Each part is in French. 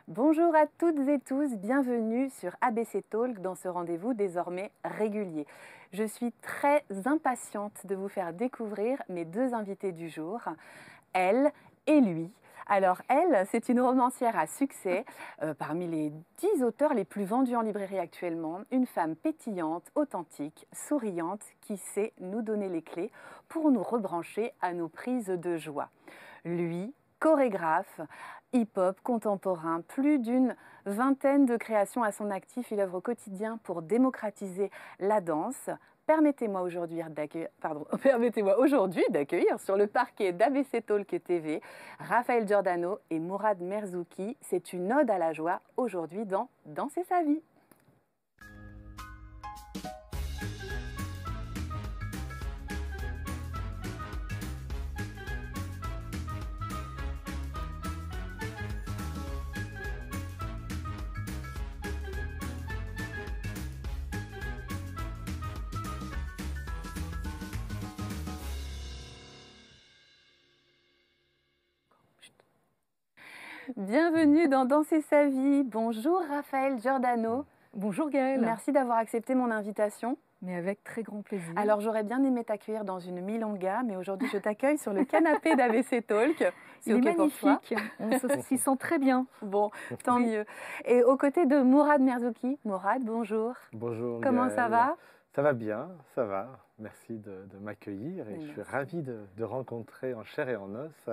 Bonjour à toutes et tous, bienvenue sur ABC Talk dans ce rendez-vous désormais régulier. Je suis très impatiente de vous faire découvrir mes deux invités du jour, elle et lui. Alors elle, c'est une romancière à succès, parmi les 10 auteurs les plus vendus en librairie actuellement, une femme pétillante, authentique, souriante, qui sait nous donner les clés pour nous rebrancher à nos prises de joie. Lui, chorégraphe, hip-hop contemporain, plus d'une vingtaine de créations à son actif, il œuvre au quotidien pour démocratiser la danse. Permettez-moi aujourd'hui d'accueillir sur le parquet d'ABC Talk TV Raphaël Giordano et Mourad Merzouki. C'est une ode à la joie aujourd'hui dans Danser sa vie. Bienvenue dans Danser sa vie. Bonjour Raphaël Giordano. Bonjour Gaëlle. Merci d'avoir accepté mon invitation. Mais avec très grand plaisir. Alors j'aurais bien aimé t'accueillir dans une milonga, mais aujourd'hui je t'accueille sur le canapé d'ABC Talk. Il est magnifique, on s'y sent très bien. Bon, tant mieux. Et aux côtés de Mourad Merzouki. Mourad, bonjour. Bonjour Comment Gaëlle. ça va? Ça va bien, ça va. Merci de m'accueillir et je suis ravi de rencontrer en chair et en os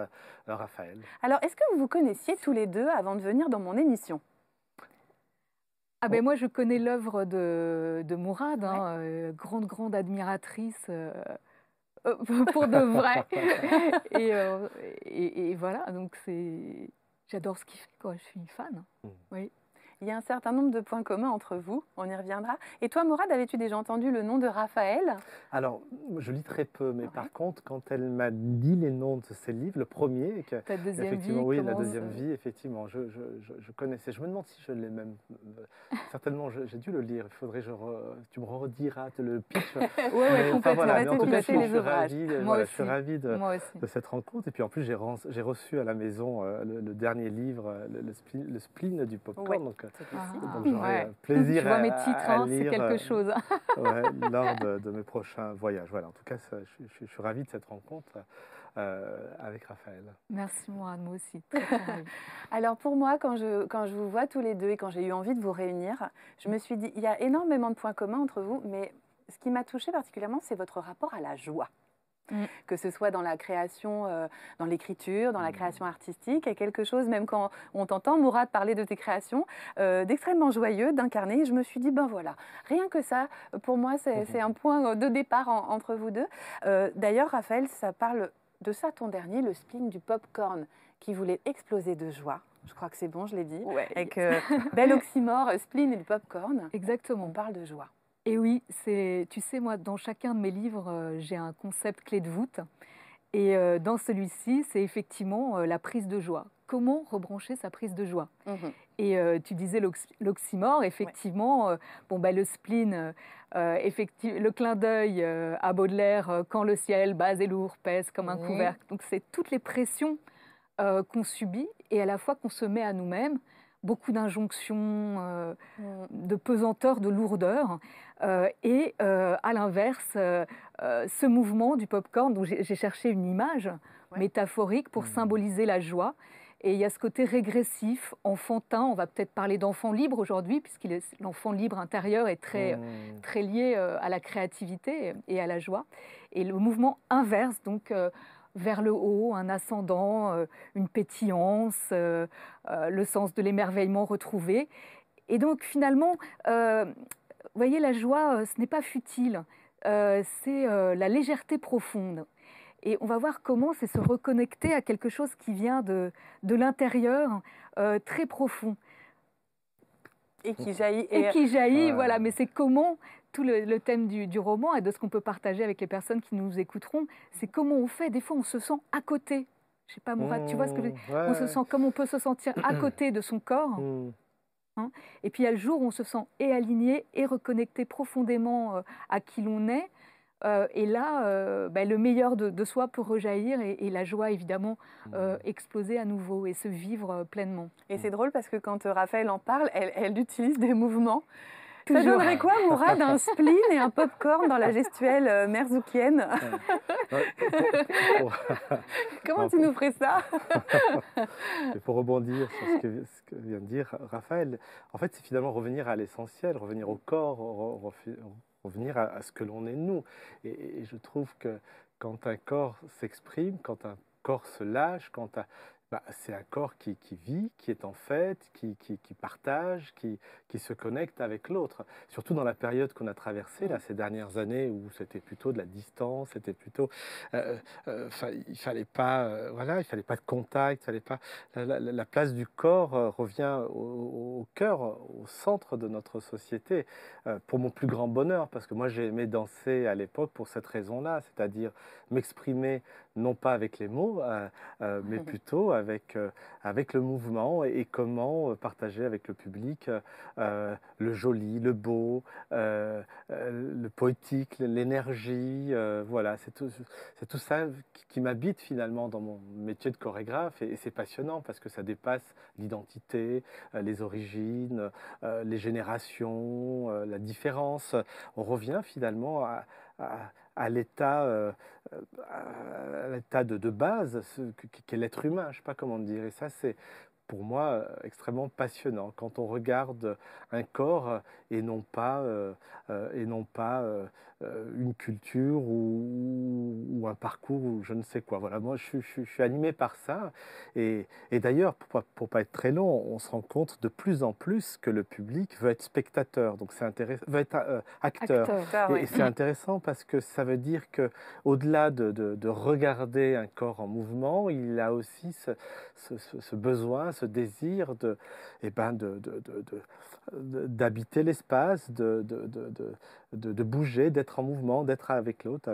Raphaël. Alors, est-ce que vous vous connaissiez tous les deux avant de venir dans mon émission? Ah ben moi, je connais l'œuvre de Mourad, hein, grande admiratrice pour de vrai. et voilà, donc j'adore ce qu'il fait, quoi. Je suis fan. Oui. Il y a un certain nombre de points communs entre vous, on y reviendra. Et toi, Mourad, avais-tu déjà entendu le nom de Raphaël? Alors, je lis très peu, mais par contre, quand elle m'a dit les noms de ces livres, le premier, Ta deuxième effectivement, vie, oui, la deuxième vie, effectivement, je connaissais. Je me demande si je l'ai même. Certainement, j'ai dû le lire. Il faudrait tu me rediras le pitch. Oui, complètement. Enfin, voilà, mais en tout cas, je suis ravi de cette rencontre. Et puis en plus, j'ai reçu à la maison le dernier livre, le spleen du popcorn. Donc j'aurai plaisir tu vois mes titres, à lire, c'est quelque chose. Lors de mes prochains voyages. Voilà, en tout cas, je suis ravi de cette rencontre avec Raphaël. Merci Mourad, moi aussi. Alors pour moi, quand je vous vois tous les deux et quand j'ai eu envie de vous réunir, je me suis dit, il y a énormément de points communs entre vous, mais ce qui m'a touchée particulièrement, c'est votre rapport à la joie. Que ce soit dans la création, dans l'écriture, dans la création artistique, et quelque chose, même quand on t'entend, Mourad, parler de tes créations, d'extrêmement joyeux, d'incarner. Je me suis dit, ben voilà, rien que ça, pour moi, c'est un point de départ entre vous deux. D'ailleurs, Raphaël, ça parle de ça, ton dernier, le spleen du popcorn, qui voulait exploser de joie. Je crois que c'est bon, je l'ai dit. Ouais. Avec bel oxymore, spleen et le popcorn. Exactement. On parle de joie. Et oui, tu sais, moi, dans chacun de mes livres, j'ai un concept clé de voûte. Et dans celui-ci, c'est effectivement la prise de joie. Comment rebrancher sa prise de joie? Et tu disais l'oxymore, effectivement, le spleen, le clin d'œil à Baudelaire, quand le ciel bas et lourd pèse comme un couvercle. Donc c'est toutes les pressions qu'on subit et à la fois qu'on se met à nous-mêmes. Beaucoup d'injonctions, de pesanteur, de lourdeur. Et à l'inverse, ce mouvement du popcorn, dont j'ai cherché une image métaphorique pour symboliser la joie. Et il y a ce côté régressif, enfantin. On va peut-être parler d'enfant libre aujourd'hui, puisque l'enfant libre intérieur est très lié à la créativité et à la joie. Et le mouvement inverse, donc vers le haut, un ascendant, une pétillance, le sens de l'émerveillement retrouvé. Et donc finalement, vous voyez, la joie, ce n'est pas futile, c'est la légèreté profonde. Et on va voir comment c'est se reconnecter à quelque chose qui vient de l'intérieur, très profond. Et qui jaillit. Voilà, mais c'est comment, tout le thème du roman et de ce qu'on peut partager avec les personnes qui nous écouteront, c'est comment on fait. Des fois, on se sent à côté. Je ne sais pas, Mourad, tu vois ce que je veux dire? On se sent comme on peut se sentir à côté de son corps. Hein, et puis, il y a le jour où on se sent et aligné et reconnecté profondément à qui l'on est, Et là, le meilleur de soi peut rejaillir et la joie, évidemment, exploser à nouveau et se vivre pleinement. Et c'est drôle parce que quand Raphaël en parle, elle utilise des mouvements. Ça donnerait quoi, Mourad, un spleen et un popcorn dans la gestuelle merzoukienne? Comment tu nous ferais ça? Pour rebondir sur ce que vient de dire Raphaël, en fait, c'est finalement revenir à l'essentiel, revenir au corps, revenir à ce que l'on est nous. Et je trouve que quand un corps s'exprime, quand un corps se lâche, c'est un corps qui vit, qui est en fête, qui partage, qui se connecte avec l'autre. Surtout dans la période qu'on a traversée là, ces dernières années où c'était plutôt de la distance, c'était plutôt, il fallait pas de contact, fallait pas. La place du corps revient au cœur, au centre de notre société, pour mon plus grand bonheur, parce que moi j'ai aimé danser à l'époque pour cette raison-là, c'est-à-dire m'exprimer non pas avec les mots, mais plutôt avec le mouvement et comment partager avec le public le joli, le beau, le poétique, l'énergie. Voilà, c'est tout ça qui m'habite finalement dans mon métier de chorégraphe et c'est passionnant parce que ça dépasse l'identité, les origines, les générations, la différence. On revient finalement à l'état de base qu'est l'être humain, je ne sais pas comment dire. Et ça, c'est pour moi extrêmement passionnant quand on regarde un corps et non pas une culture ou un parcours ou je ne sais quoi. Voilà, moi je suis animé par ça et d'ailleurs pour pas être très long, on se rend compte de plus en plus que le public veut être spectateur, donc c'est intéressant, veut être acteur. Et c'est intéressant parce que ça veut dire que au-delà de regarder un corps en mouvement, il a aussi ce besoin, ce désir d'habiter l'espace, de bouger, d'être en mouvement, d'être avec l'autre,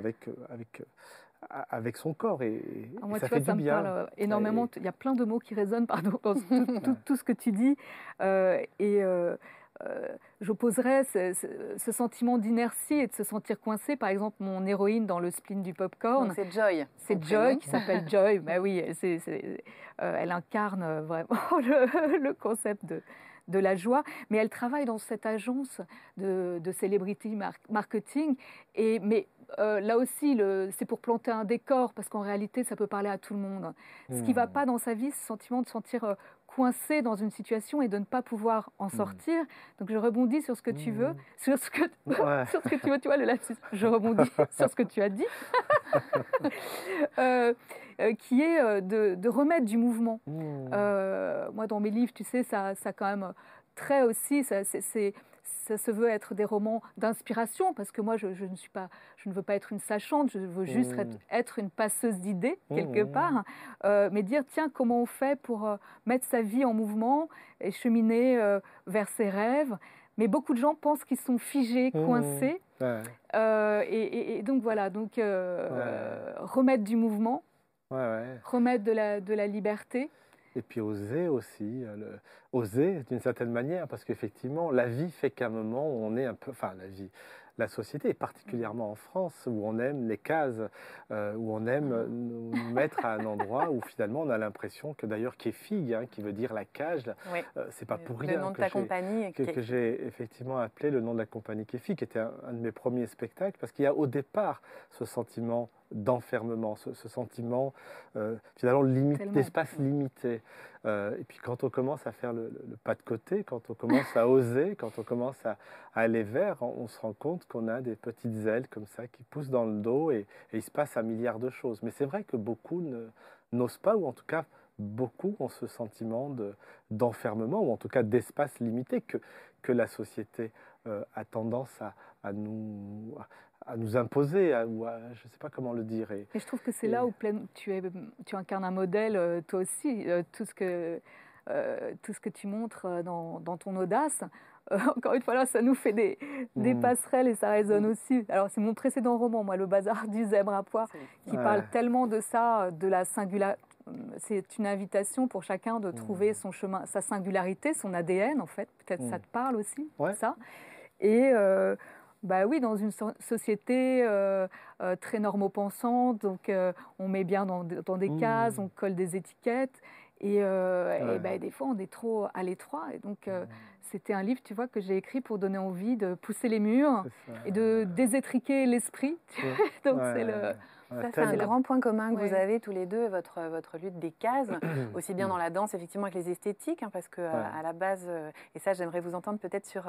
avec son corps. Et moi, ça tu vois, fait ça du me bien. parle énormément. Il y a plein de mots qui résonnent dans tout ce que tu dis. J'opposerais ce sentiment d'inertie et de se sentir coincé. Par exemple, mon héroïne dans le spleen du popcorn. C'est Joy. C'est Joy qui s'appelle Joy. Ben oui, elle incarne vraiment le concept de la joie, mais elle travaille dans cette agence de celebrity marketing. Mais là aussi, c'est pour planter un décor, parce qu'en réalité, ça peut parler à tout le monde. Ce qui ne va pas dans sa vie, c'est ce sentiment de sentir coincé dans une situation et de ne pas pouvoir en sortir. Donc je rebondis sur ce que tu veux, sur ce que tu veux, tu vois, le lapsus. Je rebondis sur ce que tu as dit, qui est de remettre du mouvement. Moi, dans mes livres, tu sais, ça quand même très aussi, ça se veut être des romans d'inspiration, parce que moi, je ne veux pas être une sachante, je veux juste être une passeuse d'idées, quelque part, mais dire, tiens, comment on fait pour mettre sa vie en mouvement et cheminer vers ses rêves. Mais beaucoup de gens pensent qu'ils sont figés, coincés. Et donc, voilà, remettre du mouvement, remettre de la liberté. Et puis oser aussi, oser d'une certaine manière, parce qu'effectivement, la vie fait qu'à un moment, on est un peu... Enfin, la société, et particulièrement en France, où on aime les cases, où on aime nous mettre à un endroit où finalement on a l'impression que d'ailleurs Kéfig, qui veut dire la cage, c'est pas pour rien le nom de ta compagnie que j'ai effectivement appelé le nom de la compagnie Kéfig, qui était un de mes premiers spectacles, parce qu'il y a au départ ce sentiment d'enfermement, ce sentiment finalement d'espace limité. Et puis quand on commence à faire le pas de côté, quand on commence à oser, quand on commence à aller vers, on se rend compte qu'on a des petites ailes comme ça qui poussent dans le dos et il se passe un milliard de choses. Mais c'est vrai que beaucoup n'osent pas, ou en tout cas beaucoup ont ce sentiment d'enfermement, ou en tout cas d'espace limité que la société a tendance à nous imposer, ou je ne sais pas comment le dire. Et je trouve que c'est là où tu incarnes un modèle, toi aussi, tout ce que tu montres dans ton audace. Encore une fois, là, ça nous fait des passerelles et ça résonne aussi. Alors, c'est mon précédent roman, moi, Le Bazar du Zèbre à pois, qui parle tellement de ça, de la singularité. C'est une invitation pour chacun de trouver son chemin, sa singularité, son ADN, en fait. Peut-être ça te parle aussi, ça. Et Bah oui, dans une société très normopensante, donc on met bien dans des cases, on colle des étiquettes, et bah, des fois on est trop à l'étroit. Et donc c'était un livre, tu vois, que j'ai écrit pour donner envie de pousser les murs et de désétriquer l'esprit. Donc c'est le... Ça, c'est un grand point commun que Ouais. vous avez tous les deux, votre lutte des cases, aussi bien dans la danse, effectivement, avec les esthétiques, hein, parce que à la base, et ça, j'aimerais vous entendre peut-être sur,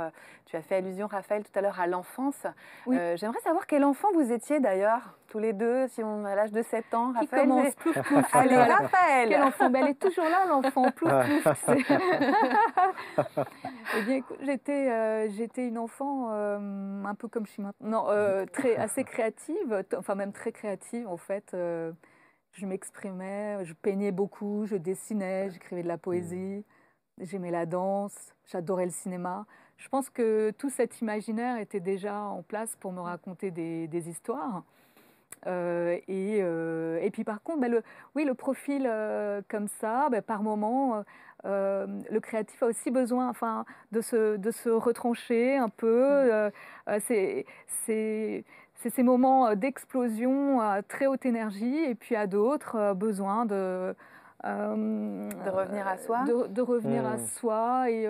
tu as fait allusion, Raphaël, tout à l'heure, à l'enfance. Oui. J'aimerais savoir quel enfant vous étiez d'ailleurs, tous les deux, si on a l'âge de 7 ans. Qui Raphaël, commence plouf plouf. Allez, Raphaël. Quel enfant? Ben, elle est toujours là, l'enfant, plouf plouf. Eh bien, écoute, j'étais une enfant un peu comme je suis maintenant, assez créative, enfin même très créative en fait. Je m'exprimais, je peignais beaucoup, je dessinais, j'écrivais de la poésie, j'aimais la danse, j'adorais le cinéma. Je pense que tout cet imaginaire était déjà en place pour me raconter des histoires. Et puis par contre, le profil comme ça, par moment, le créatif a aussi besoin, enfin, de se retrancher un peu. C'est ces moments d'explosion à très haute énergie, et puis à d'autres besoin de revenir à soi. De revenir à soi. Et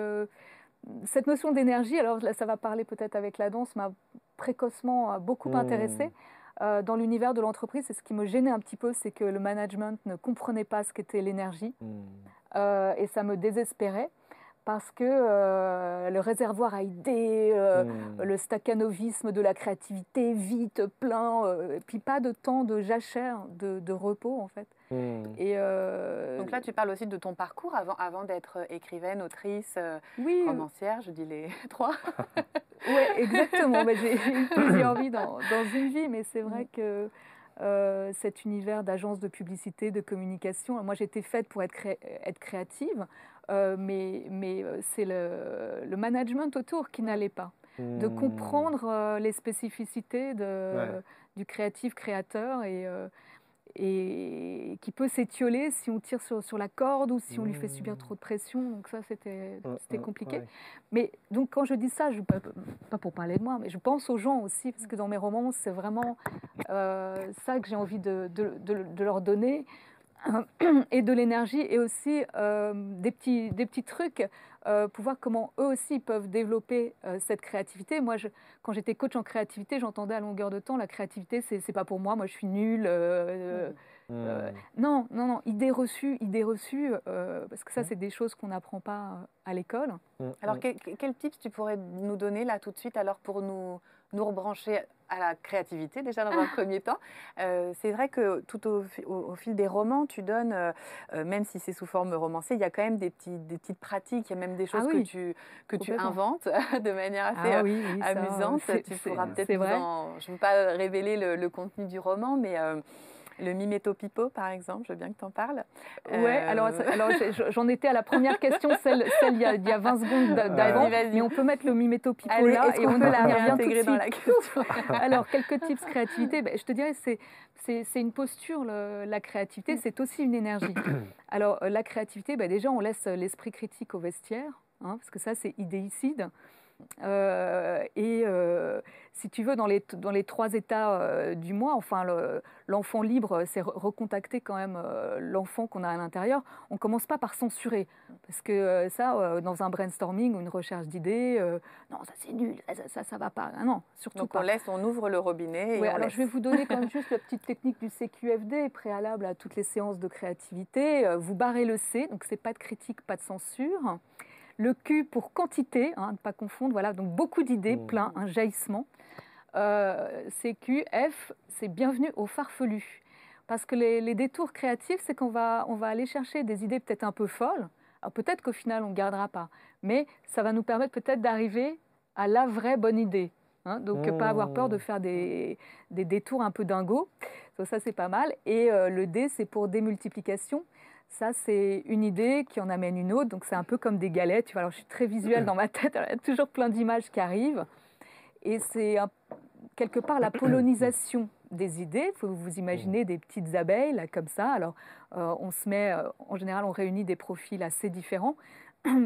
cette notion d'énergie, alors là, ça va parler peut-être avec la danse, m'a précocement beaucoup intéressée. Dans l'univers de l'entreprise, c'est ce qui me gênait un petit peu, c'est que le management ne comprenait pas ce qu'était l'énergie. Et ça me désespérait parce que le réservoir à idées, le staccanovisme de la créativité, vite, plein, et puis pas de temps de jachère, de repos en fait. Et donc là, tu parles aussi de ton parcours avant d'être écrivaine, autrice, romancière, je dis les trois. Oui, exactement. J'ai eu plusieurs vies dans une vie, mais c'est vrai que cet univers d'agence de publicité, de communication, moi j'étais faite pour être créative, mais c'est le management autour qui n'allait pas. De comprendre les spécificités du créatif créateur et qui peut s'étioler si on tire sur la corde ou si on lui fait subir trop de pression. Donc ça, c'était compliqué. Ouais. Mais donc quand je dis ça, pas pour parler de moi, mais je pense aux gens aussi, parce que dans mes romans, c'est vraiment ça que j'ai envie de leur donner, et de l'énergie, et aussi des petits trucs pour voir comment eux aussi peuvent développer cette créativité. Moi, quand j'étais coach en créativité, j'entendais à longueur de temps, la créativité, c'est pas pour moi, je suis nulle. Non, idées reçues, parce que ça, c'est des choses qu'on n'apprend pas à l'école. Alors, quel tips tu pourrais nous donner là tout de suite, alors, pour nous rebrancher à la créativité, déjà dans un premier temps? C'est vrai que tout au fil des romans, tu donnes, même si c'est sous forme romancée, il y a quand même des petites pratiques, il y a même des choses que tu inventes de manière assez amusante. Tu pourras peut-être je ne veux pas révéler le contenu du roman, mais le miméto pipo, par exemple, je veux bien que tu en parles. Oui, alors j'en étais à la première question, celle il y a 20 secondes d'avant, mais on peut mettre le miméto pipo là, et on peut la réintégrer dans la question. Alors, quelques tips créativité, je te dirais, c'est une posture, la créativité, c'est aussi une énergie. Alors, la créativité, déjà, on laisse l'esprit critique au vestiaire, hein, parce que ça, c'est idéicide. Si tu veux, dans les 3 états du moi, enfin, l'enfant libre, c'est recontacter quand même l'enfant qu'on a à l'intérieur. On ne commence pas par censurer, parce que dans un brainstorming ou une recherche d'idées, non, ça c'est nul, ça va pas. Non, surtout donc pas. On ouvre le robinet. Et alors je vais vous donner quand même juste la petite technique du CQFD préalable à toutes les séances de créativité. Vous barrez le C, donc c'est pas de critique, pas de censure. Le Q pour quantité, ne pas confondre, voilà, donc beaucoup d'idées, plein, un jaillissement. CQ, F, c'est bienvenue au farfelu. Parce que les détours créatifs, c'est qu'on va aller chercher des idées peut-être un peu folles. Alors peut-être qu'au final, on ne gardera pas. Mais ça va nous permettre peut-être d'arriver à la vraie bonne idée. Hein, donc pas avoir peur de faire des détours un peu dingos. Donc ça, c'est pas mal. Et le D, c'est pour démultiplication. Ça, c'est une idée qui en amène une autre. Donc, c'est un peu comme des galettes. Tu vois, alors, je suis très visuelle dans ma tête. Alors, il y a toujours plein d'images qui arrivent. Et c'est quelque part la pollinisation des idées. Il faut vous imaginer des petites abeilles, là, comme ça. Alors, on se met, en général, on réunit des profils assez différents.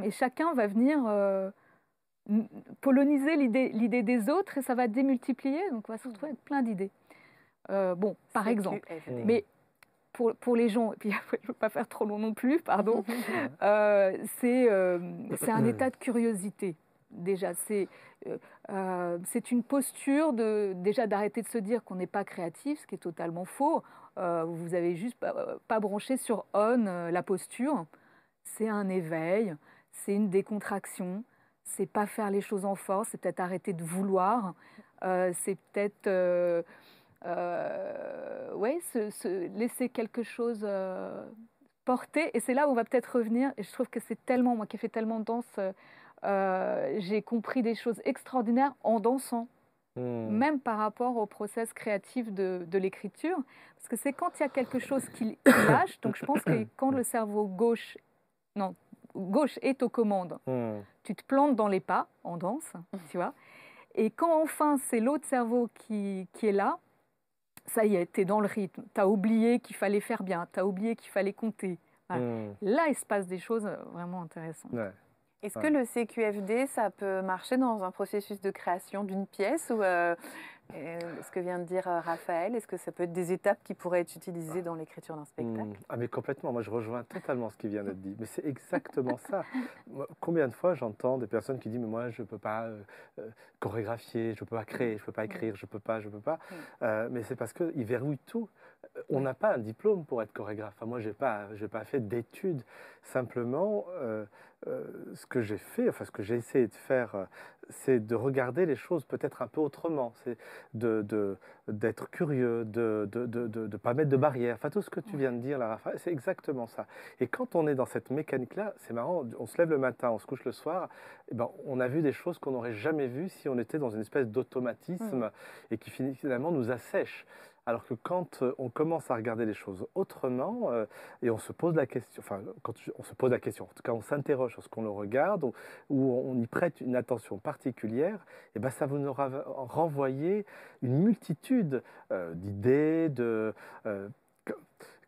Et chacun va venir poloniser l'idée des autres et ça va démultiplier. Donc, on va se retrouver avec plein d'idées. Bon, par exemple. Mais pour les gens, et puis après, je ne veux pas faire trop long non plus, pardon, c'est un état de curiosité. Déjà, c'est une posture déjà d'arrêter de se dire qu'on n'est pas créatif, ce qui est totalement faux. Vous avez juste pas branché sur on la posture. C'est un éveil, c'est une décontraction, c'est pas faire les choses en force, c'est peut-être arrêter de vouloir, c'est peut-être ouais, se laisser quelque chose porter. Et c'est là où on va peut-être revenir. Et je trouve que c'est tellement, moi qui ai fait tellement de danse, j'ai compris des choses extraordinaires en dansant. Même par rapport au process créatif de l'écriture. Parce que c'est quand il y a quelque chose qui lâche. Donc je pense que quand le cerveau gauche est aux commandes, tu te plantes dans les pas en danse, tu vois. Et quand enfin c'est l'autre cerveau qui est là, ça y est, tu es dans le rythme. Tu as oublié qu'il fallait faire bien, tu as oublié qu'il fallait compter. Voilà. Là, il se passe des choses vraiment intéressantes. Ouais. Est-ce que le CQFD, ça peut marcher dans un processus de création d'une pièce ou ce que vient de dire Raphaël, est-ce que ça peut être des étapes qui pourraient être utilisées dans l'écriture d'un spectacle? Ah mais complètement, moi je rejoins totalement ce qui vient d'être dit. Mais c'est exactement ça. Moi, combien de fois j'entends des personnes qui disent mais moi je ne peux pas chorégraphier, je ne peux pas créer, je ne peux pas écrire, je ne peux pas, je ne peux pas. Mais c'est parce qu'ils verrouillent tout. On n'a pas un diplôme pour être chorégraphe. Enfin, moi je n'ai pas fait d'études. Simplement, ce que j'ai fait, enfin ce que j'ai essayé de faire, c'est de regarder les choses peut-être un peu autrement. C'est d'être curieux, de ne pas mettre de barrières. Enfin, tout ce que tu viens de dire, là, Raphaël, c'est exactement ça. Et quand on est dans cette mécanique-là, c'est marrant, on se lève le matin, on se couche le soir, et ben, on a vu des choses qu'on n'aurait jamais vues si on était dans une espèce d'automatisme et qui finalement nous assèche. Alors que quand on commence à regarder les choses autrement et on se pose la question, enfin, quand on se pose la question, en tout cas on s'interroge sur ce qu'on le regarde ou on y prête une attention particulière, et ben ça vous aura renvoyé une multitude d'idées,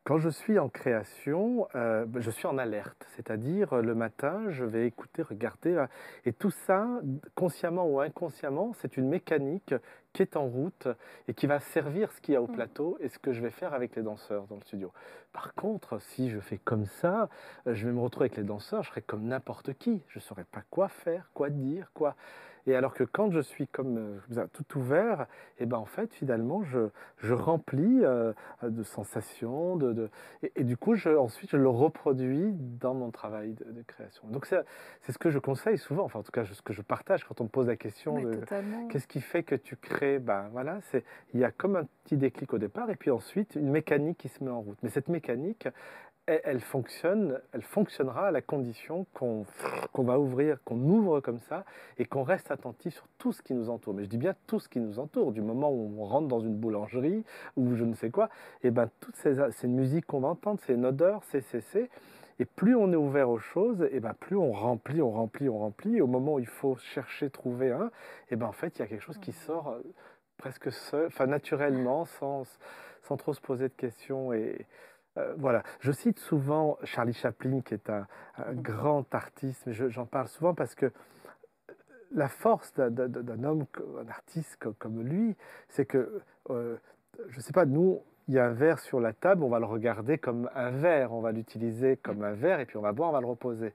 quand je suis en création, je suis en alerte, c'est-à-dire le matin, je vais écouter, regarder, et tout ça, consciemment ou inconsciemment, c'est une mécanique qui est en route et qui va servir ce qu'il y a au plateau et ce que je vais faire avec les danseurs dans le studio. Par contre, si je fais comme ça, je vais me retrouver avec les danseurs, je serai comme n'importe qui, je ne saurais pas quoi faire, quoi dire, quoi... Et alors que quand je suis comme tout ouvert, et ben en fait, finalement, je remplis de sensations, et du coup, ensuite, je le reproduis dans mon travail de création. Donc, c'est ce que je conseille souvent, enfin, en tout cas, ce que je partage quand on me pose la question de qu'est-ce qui fait que tu crées, ben voilà, il y a comme un petit déclic au départ, et puis ensuite, une mécanique qui se met en route. Mais cette mécanique, elle fonctionnera à la condition qu'on va ouvrir, qu'on ouvre comme ça et qu'on reste attentif sur tout ce qui nous entoure. Mais je dis bien tout ce qui nous entoure, du moment où on rentre dans une boulangerie ou je ne sais quoi, et ben toutes ces musiques qu'on va entendre, ces odeurs, et plus on est ouvert aux choses, et ben plus on remplit. Et au moment où il faut chercher, trouver et ben en fait il y a quelque chose qui sort presque seul, enfin naturellement, sans trop se poser de questions voilà, je cite souvent Charlie Chaplin, qui est un grand artiste, mais j'en parle souvent parce que la force d'un homme, un artiste comme lui, c'est que, je ne sais pas, nous, il y a un verre sur la table, on va le regarder comme un verre, on va l'utiliser comme un verre, et puis on va boire, on va le reposer.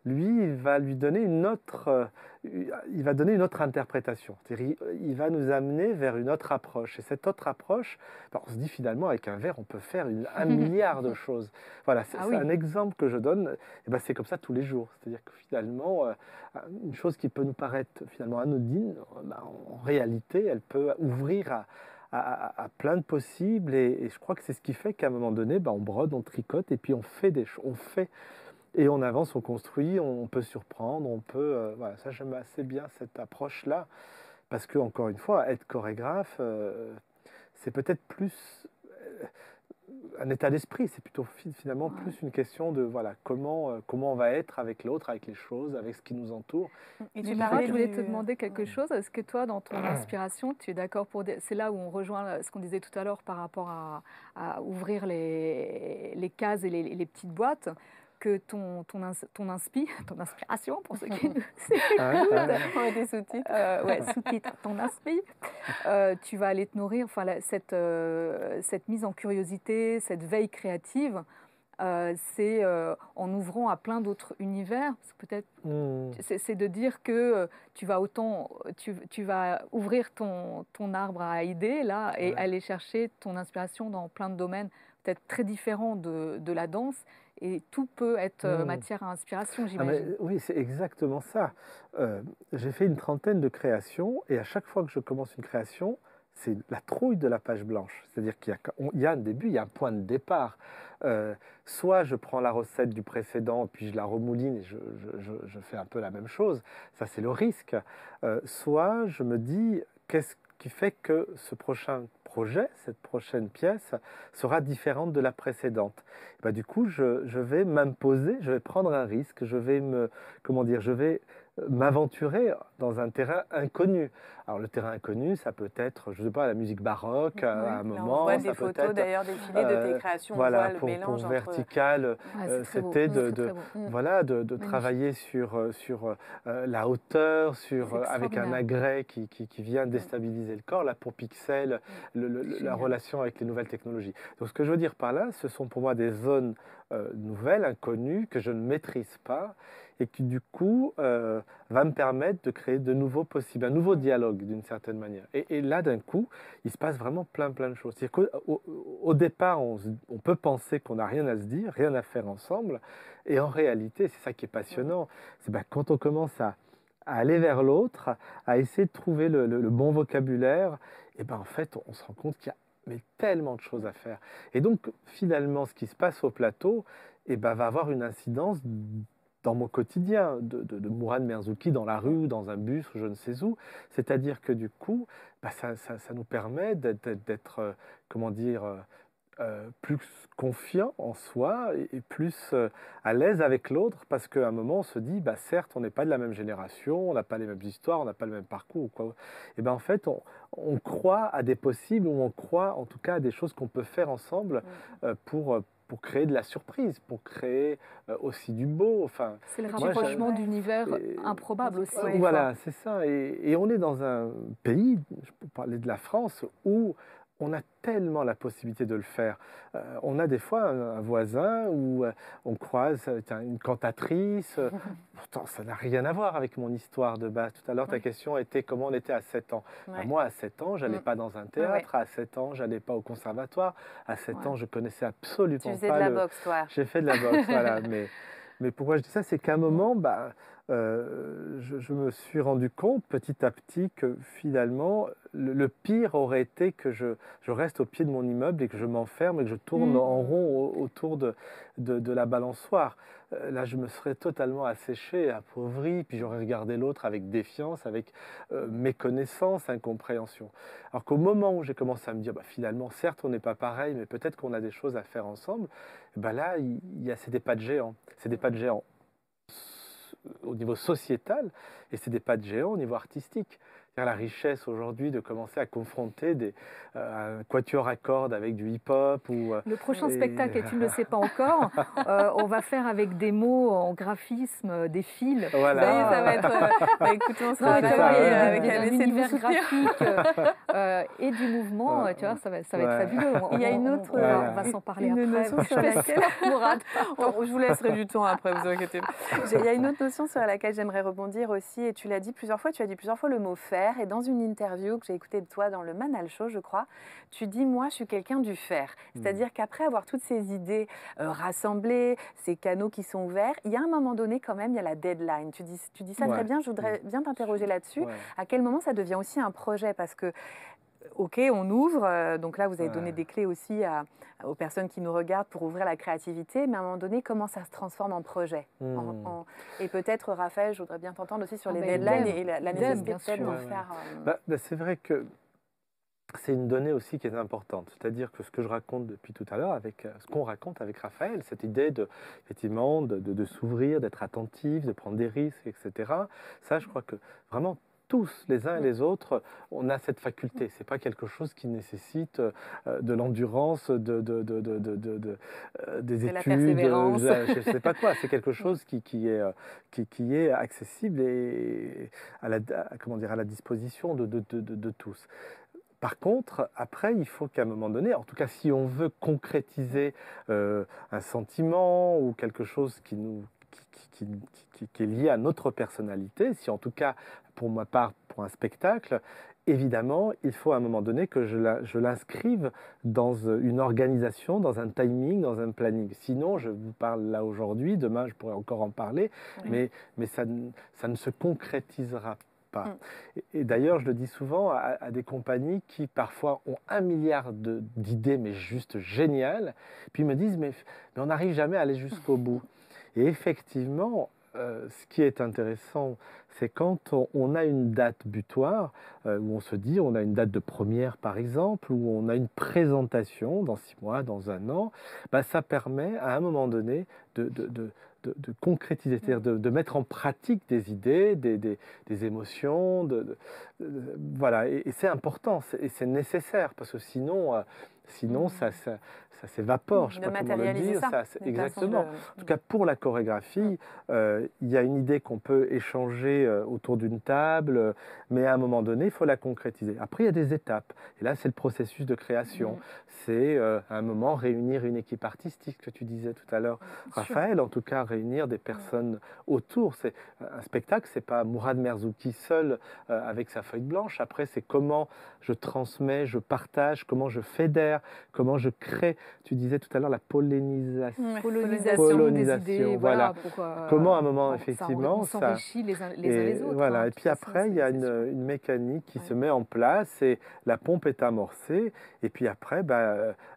Lui, il va lui donner une autre interprétation. Il va nous amener vers une autre approche. Et cette autre approche, on se dit finalement, avec un verre, on peut faire un milliard de choses. Voilà, c'est un exemple que je donne. Et ben, c'est comme ça tous les jours. C'est-à-dire que finalement, une chose qui peut nous paraître finalement anodine, en réalité, elle peut ouvrir à plein de possibles. Et je crois que c'est ce qui fait qu'à un moment donné, on brode, on tricote, et puis on fait des choses. Et on avance, on construit, on peut surprendre, on peut... voilà, ça, j'aime assez bien cette approche-là, parce que, encore une fois, être chorégraphe, c'est peut-être plus un état d'esprit, c'est plutôt finalement plus une question de voilà, comment on va être avec l'autre, avec les choses, avec ce qui nous entoure. Et je voulais te demander quelque chose. Est-ce que toi, dans ton inspiration, tu es d'accord pour... C'est là où on rejoint ce qu'on disait tout à l'heure par rapport à ouvrir les cases et les petites boîtes. que ton inspiration, pour ceux qui nous on a des sous-titres. Ouais, sous-titres, ton inspi, tu vas aller te nourrir, enfin, cette mise en curiosité, cette veille créative, c'est en ouvrant à plein d'autres univers, parce que peut-être c'est de dire que tu vas ouvrir ton arbre à idées là et aller chercher ton inspiration dans plein de domaines peut-être très différents de la danse, et tout peut être matière à inspiration, j'imagine. Oui, c'est exactement ça. J'ai fait une trentaine de créations et à chaque fois que je commence une création, c'est la trouille de la page blanche. C'est-à-dire qu'il y a un début, il y a un point de départ. Soit je prends la recette du précédent, puis je la remouline et je fais un peu la même chose. Ça, c'est le risque. Soit je me dis, qu'est-ce qui fait que ce prochain projet, cette prochaine pièce, sera différente de la précédente. Et du coup, je vais m'imposer, je vais prendre un risque, je vais m'aventurer dans un terrain inconnu. Alors le terrain inconnu, ça peut être, je ne sais pas, la musique baroque à un moment. On voit des photos d'ailleurs défilées de tes créations, voilà, on voit le mélange pour entre... Vertical, c'était de travailler sur la hauteur, avec un agrès qui vient déstabiliser le corps. Là, pour Pixel, la relation avec les nouvelles technologies. Donc ce que je veux dire par là, ce sont pour moi des zones nouvelles, inconnues, que je ne maîtrise pas, et qui du coup va me permettre de créer de nouveaux possibles, un nouveau dialogue d'une certaine manière. Et là, d'un coup, il se passe vraiment plein de choses. C'est-à-dire qu'au départ, on peut penser qu'on n'a rien à se dire, rien à faire ensemble, et en réalité, c'est ça qui est passionnant, c'est quand on commence à aller vers l'autre, à essayer de trouver le bon vocabulaire, et en fait, on se rend compte qu'il y a tellement de choses à faire. Et donc, finalement, ce qui se passe au plateau, va avoir une incidence dans mon quotidien, de Mourad Merzouki dans la rue, ou dans un bus, ou je ne sais où. C'est-à-dire que du coup, ça nous permet d'être, comment dire, plus confiant en soi et plus à l'aise avec l'autre, parce qu'à un moment on se dit, certes on n'est pas de la même génération, on n'a pas les mêmes histoires, on n'a pas le même parcours ou quoi. Et en fait on croit à des possibles, ou on croit en tout cas à des choses qu'on peut faire ensemble pour créer de la surprise, pour créer aussi du beau. Enfin, c'est le rapprochement d'univers improbable aussi. Voilà, c'est ça. Et on est dans un pays, je peux parler de la France, où on a tellement la possibilité de le faire. On a des fois un voisin où on croise une cantatrice. Pourtant, ça n'a rien à voir avec mon histoire de base. Tout à l'heure, ta question était comment on était à 7 ans. Moi, à 7 ans, je n'allais pas dans un théâtre. À 7 ans, je n'allais pas au conservatoire. À 7 ans, je connaissais absolument pas... Tu faisais de la boxe, toi. J'ai fait de la boxe, voilà. Mais pourquoi je dis ça, c'est qu'à un moment, je me suis rendu compte petit à petit que finalement, le pire aurait été que je reste au pied de mon immeuble et que je m'enferme et que je tourne en rond autour de la balançoire. Là, je me serais totalement asséché, appauvri, puis j'aurais regardé l'autre avec défiance, avec méconnaissance, incompréhension. Alors qu'au moment où j'ai commencé à me dire, finalement, certes, on n'est pas pareil, mais peut-être qu'on a des choses à faire ensemble, là, c'est des pas de géant. C'est des pas de géant au niveau sociétal, et c'est des pas de géant au niveau artistique. La richesse aujourd'hui de commencer à confronter un quatuor à cordes avec du hip-hop. Le prochain spectacle, et tu ne le sais pas encore, on va faire avec des mots en graphisme, des fils. Voilà. Ça va être... écoutez, on sera avec un univers graphique et du mouvement. Tu vois, ça va être fabuleux. Il y a une autre... On va s'en parler après. Notion sur laquelle... je vous laisserai du temps après, vous inquiétez pas. Il y a une autre notion sur laquelle j'aimerais rebondir aussi, et tu as dit plusieurs fois le mot faire. Et dans une interview que j'ai écoutée de toi dans le Manal Show, je crois, tu dis « moi, je suis quelqu'un du faire ». C'est-à-dire qu'après avoir toutes ces idées rassemblées, ces canaux qui sont ouverts, il y a un moment donné quand même, il y a la deadline. Tu dis ça très bien, je voudrais bien t'interroger là-dessus. À quel moment ça devient aussi un projet? Parce que OK, on ouvre, donc là vous avez donné des clés aussi aux personnes qui nous regardent pour ouvrir la créativité, mais à un moment donné, comment ça se transforme en projet Et peut-être, Raphaël, je voudrais bien t'entendre aussi sur les deadlines et la nécessité peut-être d'en faire... c'est vrai que c'est une donnée aussi qui est importante, c'est-à-dire que ce que je raconte depuis tout à l'heure, ce qu'on raconte avec Raphaël, cette idée effectivement de s'ouvrir, d'être attentif, de prendre des risques, etc. Ça, je crois que vraiment tous, les uns et les autres, on a cette faculté. Ce n'est pas quelque chose qui nécessite de l'endurance, des études, la persévérance. je ne sais pas quoi. C'est quelque chose qui est accessible et à la disposition de tous. Par contre, après, il faut qu'à un moment donné, en tout cas si on veut concrétiser un sentiment ou quelque chose qui est lié à notre personnalité, si en tout cas, pour ma part, pour un spectacle, évidemment, il faut à un moment donné que je l'inscrive dans une organisation, dans un timing, dans un planning. Sinon, je vous parle là aujourd'hui, demain je pourrais encore en parler, mais ça ne se concrétisera pas. Et d'ailleurs, je le dis souvent à des compagnies qui parfois ont 1 milliard d'idées, mais juste géniales, puis me disent, mais on n'arrive jamais à aller jusqu'au bout. Et effectivement, ce qui est intéressant, c'est quand on a une date butoir, où on se dit, on a une date de première par exemple, où on a une présentation dans 6 mois, dans 1 an, bah, ça permet à un moment donné de concrétiser, c'est-à-dire de mettre en pratique des idées, des émotions, voilà, et c'est important, et c'est nécessaire, parce que sinon ça s'évapore, je ne sais pas comment le dire. Exactement. En tout cas, pour la chorégraphie, il y a une idée qu'on peut échanger autour d'une table, mais à un moment donné, il faut la concrétiser. Après, il y a des étapes. Et là, c'est le processus de création. C'est à un moment réunir une équipe artistique, que tu disais tout à l'heure, Raphaël, en tout cas, réunir des personnes autour. Un spectacle, ce n'est pas Mourad Merzouki seul avec sa feuille blanche. Après, c'est comment je transmets, je partage, comment je fédère, comment je crée. Tu disais tout à l'heure la pollinisation des idées. Voilà. Comment à un moment, effectivement, on s'enrichit les uns les autres. Voilà. Hein, et puis après, il y a une mécanique qui se met en place et la pompe est amorcée. Et puis après,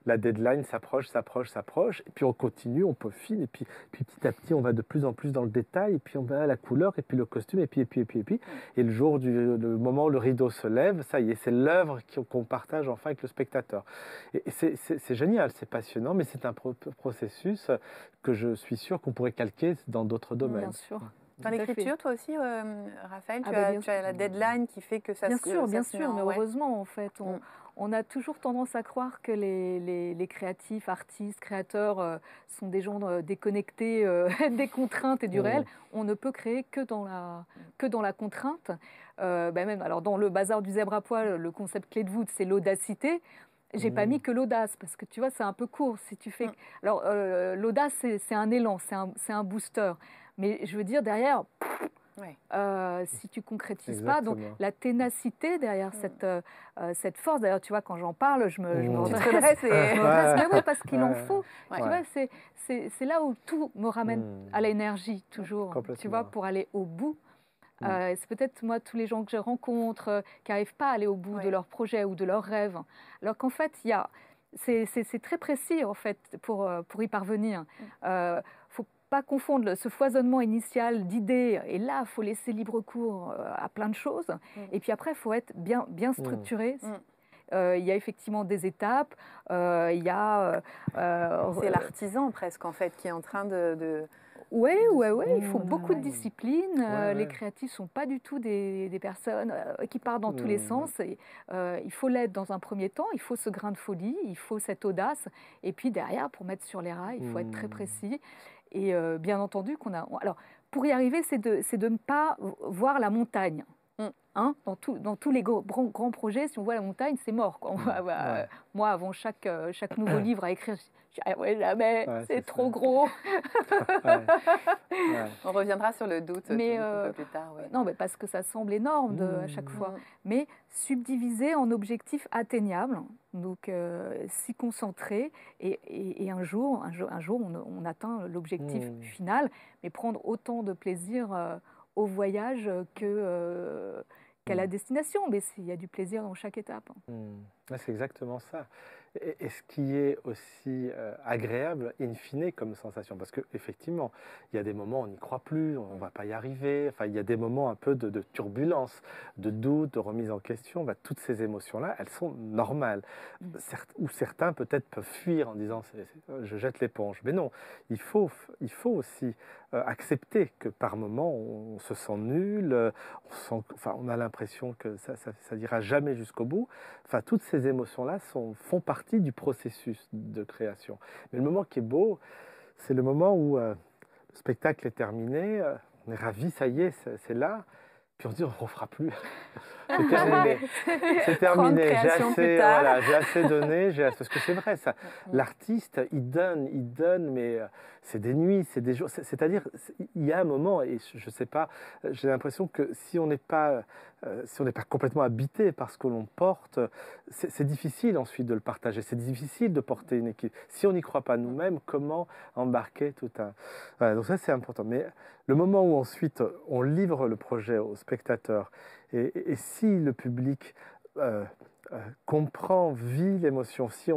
la deadline s'approche. Et puis on continue, on peaufine. Et puis petit à petit, on va de plus en plus dans le détail. Et puis on va à la couleur, et puis le costume, et puis. Et le moment où le rideau se lève, ça y est, c'est l'œuvre qu'on partage enfin avec le spectateur. Et c'est génial, c'est passionnant, mais c'est un processus que je suis sûr qu'on pourrait calquer dans d'autres domaines. Bien sûr. Dans l'écriture, toi aussi, Raphaël, tu as la deadline qui fait que ça bien se... Bien sûr, mais heureusement, en fait, on a toujours tendance à croire que les créatifs, artistes, créateurs sont des gens déconnectés des contraintes et du réel. On ne peut créer que dans la contrainte. Même, alors, dans le bazar du zèbre à poil, le concept clé de voûte, c'est l'audacité. J'ai pas mis que l'audace, parce que tu vois, c'est un peu court. Si tu fais... Alors, l'audace, c'est un élan, c'est un booster. Mais je veux dire, derrière, si tu concrétises pas, donc la ténacité derrière cette force, d'ailleurs, tu vois, quand j'en parle, je me redresse. Mais oui, parce qu'il en faut. Tu vois, c'est là où tout me ramène à l'énergie, toujours, tu vois, pour aller au bout. C'est peut-être moi, tous les gens que je rencontre qui n'arrivent pas à aller au bout de leur projet ou de leurs rêves. Alors qu'en fait, c'est très précis en fait, pour y parvenir. Faut pas confondre ce foisonnement initial d'idées. Et là, il faut laisser libre cours à plein de choses. Et puis après, il faut être bien structuré. Il y a effectivement des étapes. Il y a... c'est l'artisan presque en fait qui est en train de... Oui, il faut beaucoup de discipline. Les créatifs ne sont pas du tout des personnes qui partent dans tous les sens. Et, il faut l'être dans un premier temps, il faut ce grain de folie, il faut cette audace. Et puis derrière, pour mettre sur les rails, il faut être très précis. Et bien entendu, alors, pour y arriver, c'est de ne pas voir la montagne. Hein, dans tous les grands projets, si on voit la montagne, c'est mort, quoi. Moi, avant chaque nouveau livre à écrire, je dis jamais, c'est trop gros. On reviendra sur le doute un peu plus tard. Non, mais parce que ça semble énorme à chaque fois. Mais subdiviser en objectifs atteignables, donc s'y concentrer, et un jour on atteint l'objectif final, mais prendre autant de plaisir au voyage qu'à la destination, mais il y a du plaisir dans chaque étape. C'est exactement ça. et ce qui est aussi agréable, in fine, comme sensation. Parce qu'effectivement, il y a des moments où on n'y croit plus, on ne va pas y arriver. Enfin, il y a des moments un peu de turbulence, de doute, de remise en question. Bah, toutes ces émotions-là, elles sont normales. Ou certains, peut-être, peuvent fuir en disant je jette l'éponge. Mais non, il faut aussi accepter que par moments, on se sent nul, on a l'impression que ça n'ira jamais jusqu'au bout. Enfin, toutes ces émotions-là font partie du processus de création. Mais le moment qui est beau, c'est le moment où le spectacle est terminé, on est ravis, ça y est, c'est là, puis on se dit on ne refera plus. C'est terminé. C'est terminé. J'ai assez donné. Parce que c'est vrai, ça. L'artiste, il donne, mais c'est des nuits, c'est des jours. C'est-à-dire, il y a un moment, et je ne sais pas, j'ai l'impression que si on n'est pas complètement habité par ce que l'on porte, c'est difficile ensuite de le partager. C'est difficile de porter une équipe. Si on n'y croit pas nous-mêmes, comment embarquer tout un... Voilà, donc ça, c'est important. Mais le moment où ensuite on livre le projet aux spectateurs, et si le public comprend, vit l'émotion, si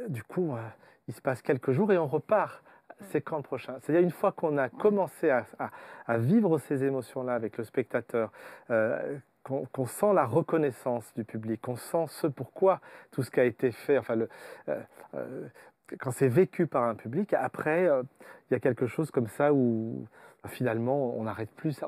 du coup, il se passe quelques jours et on repart, c'est quand le prochain? C'est-à-dire une fois qu'on a commencé à vivre ces émotions-là avec le spectateur, qu'on sent la reconnaissance du public, qu'on sent ce pourquoi tout ce qui a été fait, enfin, quand c'est vécu par un public, après, il y a quelque chose comme ça où finalement, on n'arrive plus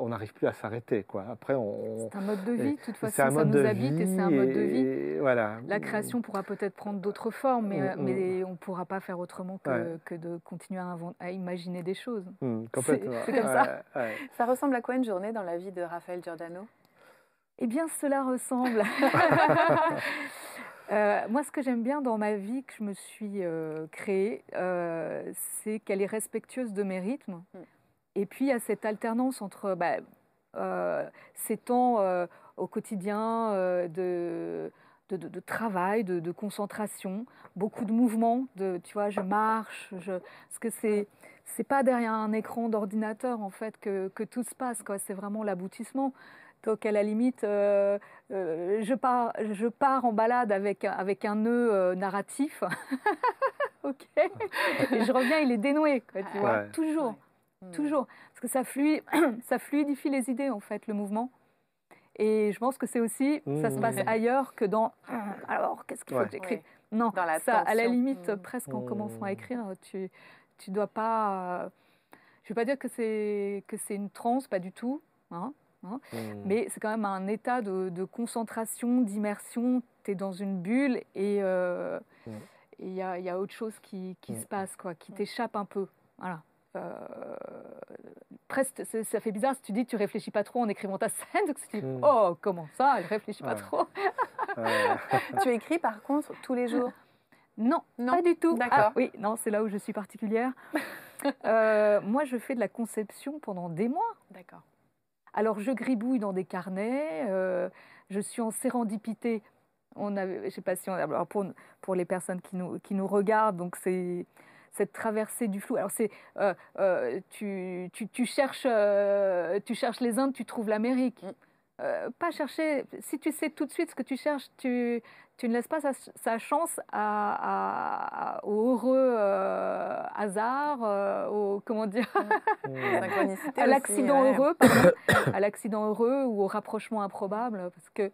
à s'arrêter, quoi. Après, c'est un mode de vie, de toute façon, ça nous habite et c'est un mode de vie. Voilà. La création pourra peut-être prendre d'autres formes, mais on ne pourra pas faire autrement que de continuer à imaginer des choses. Complètement. C'est comme ça. Ça ressemble à quoi une journée dans la vie de Raphaël Giordano? Eh bien, cela ressemble. Moi, ce que j'aime bien dans ma vie que je me suis créée, c'est qu'elle est respectueuse de mes rythmes. Et puis, il y a cette alternance entre ces temps au quotidien de travail, de concentration, beaucoup de mouvements, tu vois, je marche, parce que c'est pas derrière un écran d'ordinateur, en fait, que tout se passe, quoi. C'est vraiment l'aboutissement. Donc, à la limite, je pars en balade avec un nœud narratif, ok, et je reviens, il est dénoué, quoi, tu vois, toujours. Toujours, parce que ça fluidifie les idées, en fait, le mouvement. Et je pense que c'est aussi, ça se passe ailleurs que dans « alors, qu'est-ce qu'il faut que j'écrive ?» Non, ça, à la limite, presque en commençant à écrire, tu dois pas... je ne vais pas dire que c'est une transe, pas du tout, mais c'est quand même un état de concentration, d'immersion. Tu es dans une bulle et il y a autre chose qui se passe, quoi, qui t'échappe un peu. Voilà. Presque, ça fait bizarre si tu dis que tu réfléchis pas trop en écrivant ta scène, donc tu dis oh comment ça, elle réfléchit pas trop. Tu écris par contre tous les jours? Non, pas du tout. D'accord. Oui, non, c'est là où je suis particulière. Moi, je fais de la conception pendant des mois. D'accord. Alors, je gribouille dans des carnets. Je suis en sérendipité. Je sais pas si alors pour les personnes qui nous regardent, donc c'est cette traversée du flou. Alors tu cherches les Indes, tu trouves l'Amérique. Pas chercher. Si tu sais tout de suite ce que tu cherches, tu ne laisses pas sa chance au heureux hasard, comment dire, à l'accident heureux, pardon, à l'accident heureux ou au rapprochement improbable, parce que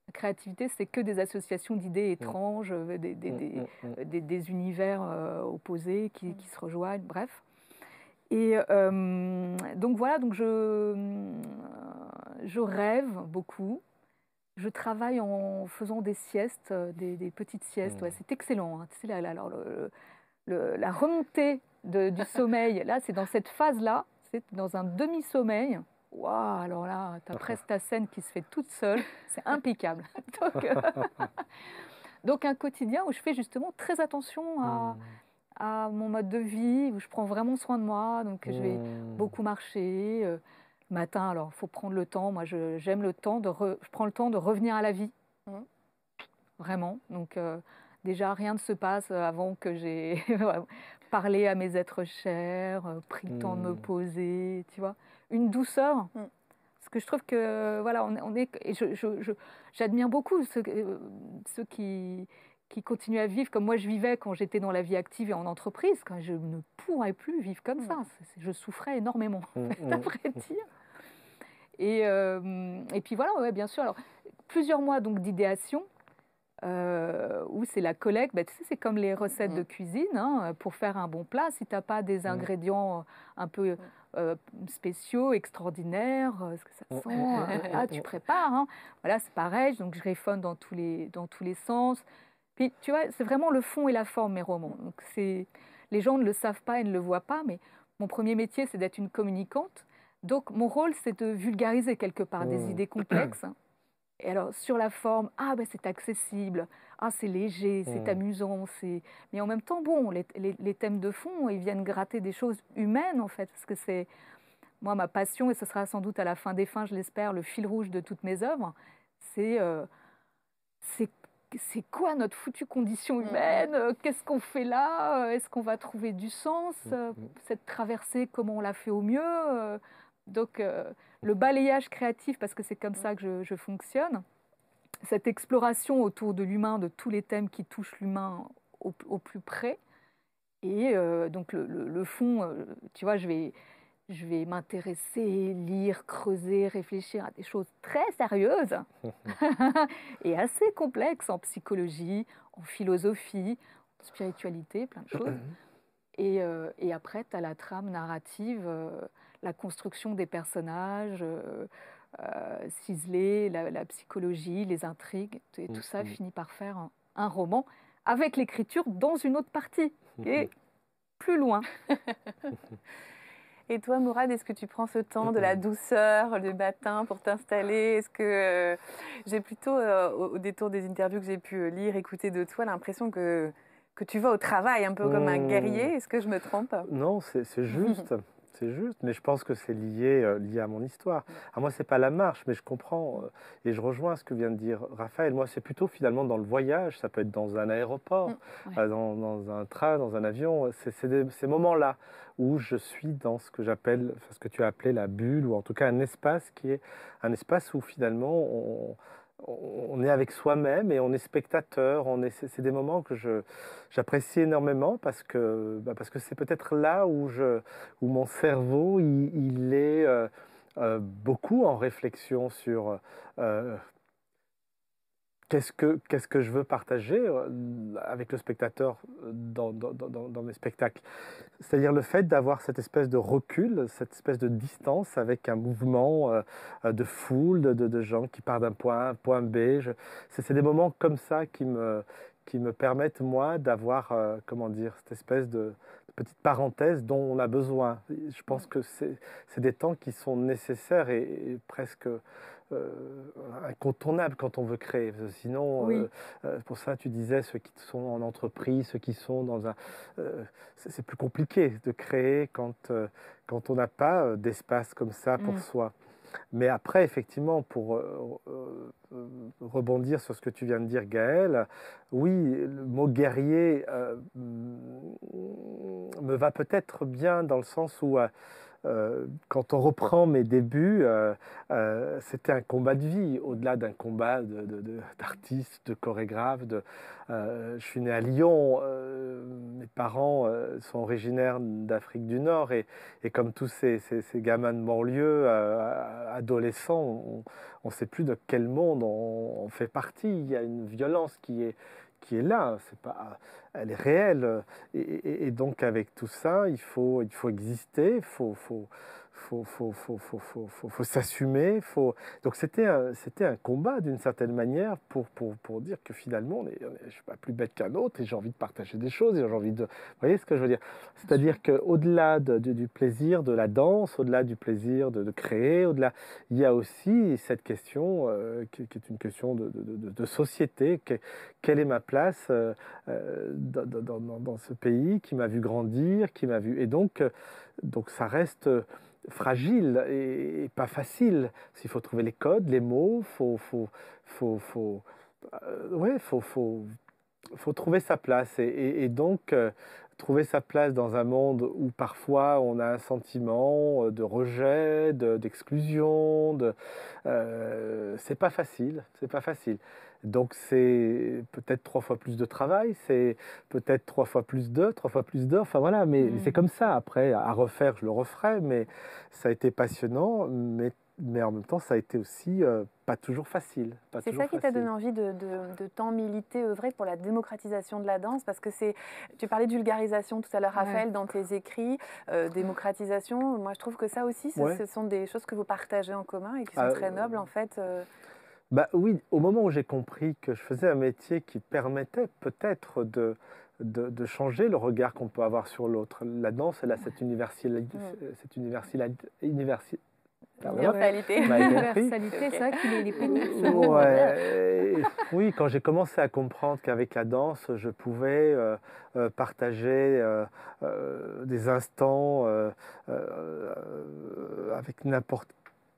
la créativité, c'est que des associations d'idées étranges, des univers opposés qui se rejoignent, bref. Et donc voilà, donc je rêve beaucoup. Je travaille en faisant des siestes, des petites siestes. Ouais, c'est excellent. Hein. Tu sais, alors la remontée du sommeil, là, c'est dans cette phase-là, c'est dans un demi-sommeil. Waouh, alors là, tu as presque ta scène qui se fait toute seule. C'est impeccable. Donc, un quotidien où je fais justement très attention à mon mode de vie, où je prends vraiment soin de moi. Donc, je vais beaucoup marcher. Le matin, alors, il faut prendre le temps. Moi, j'aime le temps je prends le temps de revenir à la vie. Vraiment. Donc, déjà, rien ne se passe avant que j'ai parlé à mes êtres chers, pris le temps de me poser, tu vois. Une douceur. Parce que je trouve que, voilà, et j'admire beaucoup ceux qui qui continuent à vivre comme moi je vivais quand j'étais dans la vie active et en entreprise, quand je ne pourrais plus vivre comme ça. Je souffrais énormément, à vrai dire. Et puis voilà, ouais, bien sûr. Alors, plusieurs mois donc d'idéation, où c'est la collecte. Tu sais, c'est comme les recettes de cuisine. Hein, pour faire un bon plat, si tu n'as pas des ingrédients un peu spéciaux, extraordinaires, ce que ça sent, là, tu prépares. Hein. Voilà, c'est pareil. Donc, je griffonne dans tous les sens. Puis, tu vois, c'est vraiment le fond et la forme, mes romans. Donc, les gens ne le savent pas et ne le voient pas, mais mon premier métier, c'est d'être une communicante. Donc, mon rôle, c'est de vulgariser quelque part des idées complexes. Et alors, sur la forme, c'est accessible, c'est léger, c'est amusant. Mais en même temps, bon, les thèmes de fond, ils viennent gratter des choses humaines, en fait. Parce que c'est, moi, ma passion, et ce sera sans doute à la fin des fins, je l'espère, le fil rouge de toutes mes œuvres, c'est quoi notre foutue condition humaine? Qu'est-ce qu'on fait là? Est-ce qu'on va trouver du sens? Cette traversée, comment on la fait au mieux? Donc, le balayage créatif, parce que c'est comme ça que je fonctionne, cette exploration autour de l'humain, de tous les thèmes qui touchent l'humain au plus près. Et donc, le fond, tu vois, je vais m'intéresser, lire, creuser, réfléchir à des choses très sérieuses et assez complexes en psychologie, en philosophie, en spiritualité, plein de choses. Et après, tu as la trame narrative, la construction des personnages, ciselée, la psychologie, les intrigues, et tout ça finit par faire un roman avec l'écriture dans une autre partie, qui est plus loin. Et toi, Mourad, est-ce que tu prends ce temps de la douceur, le matin pour t'installer? Est-ce que j'ai plutôt, au détour des interviews que j'ai pu lire, écouter de toi, l'impression que tu vas au travail un peu comme un guerrier? Est-ce que je me trompe? Non, c'est juste. C'est juste, mais je pense que c'est lié à mon histoire. Alors moi, c'est pas la marche, mais je comprends et je rejoins ce que vient de dire Raphaël. Moi, c'est plutôt finalement dans le voyage. Ça peut être dans un aéroport, dans un train, dans un avion. C'est ces moments-là où je suis dans ce que j'appelle, ce que tu as appelé la bulle, ou en tout cas un espace qui est un espace où finalement on est avec soi-même et on est spectateur. C'est des moments que j'apprécie énormément parce que c'est peut-être là où mon cerveau il est beaucoup en réflexion sur qu'est-ce que je veux partager avec le spectateur dans mes spectacles. C'est-à-dire le fait d'avoir cette espèce de recul, cette espèce de distance avec un mouvement de foule, de gens qui partent d'un point A à un point B. C'est des moments comme ça qui me permettent, moi, d'avoir, comment dire, cette espèce de petite parenthèse dont on a besoin. Je pense que c'est des temps qui sont nécessaires et presque incontournables quand on veut créer. Sinon, pour ça, tu disais, ceux qui sont en entreprise, ceux qui sont dans un... c'est plus compliqué de créer quand on n'a pas d'espace comme ça pour soi. Mais après, effectivement, pour rebondir sur ce que tu viens de dire, Gaël, oui, le mot guerrier me va peut-être bien dans le sens où quand on reprend mes débuts, c'était un combat de vie, au-delà d'un combat d'artiste, de chorégraphe. Je suis né à Lyon, mes parents sont originaires d'Afrique du Nord et comme tous ces gamins de banlieue, adolescents, on ne sait plus de quel monde on fait partie. Il y a une violence qui est là, elle est réelle. Et donc avec tout ça, il faut exister, il faut s'assumer. Donc c'était un combat d'une certaine manière pour dire que finalement, je ne suis pas plus bête qu'un autre et j'ai envie de partager des choses et j'ai envie de... Vous voyez ce que je veux dire? C'est-à-dire qu'au-delà du plaisir de la danse, au-delà du plaisir de créer, il y a aussi cette question qui est une question de société. Quelle est ma place dans ce pays qui m'a vu grandir, qui m'a vu... Et donc ça reste fragile et pas facile. Il faut trouver les codes, les mots, faut faut trouver sa place. Et donc, trouver sa place dans un monde où parfois on a un sentiment de rejet, d'exclusion, c'est pas facile, c'est pas facile. Donc c'est peut-être 3 fois plus de travail, c'est peut-être 3 fois plus d'heures, 3 fois plus d'heures, enfin voilà, mais c'est comme ça. Après, à refaire, je le referai, mais ça a été passionnant, mais en même temps, ça a été aussi pas toujours facile. C'est ça qui t'a donné envie de tant militer, œuvrer pour la démocratisation de la danse, parce que tu parlais de vulgarisation tout à l'heure, Raphaël, dans tes écrits, démocratisation. Moi, je trouve que ça aussi, ce sont des choses que vous partagez en commun et qui sont très nobles, en fait. Bah oui, au moment où j'ai compris que je faisais un métier qui permettait peut-être de changer le regard qu'on peut avoir sur l'autre. La danse, elle a cette universalité, Universalité. Universalité, c'est vrai qu'il est pénible. Oui, quand j'ai commencé à comprendre qu'avec la danse, je pouvais partager des instants avec n'importe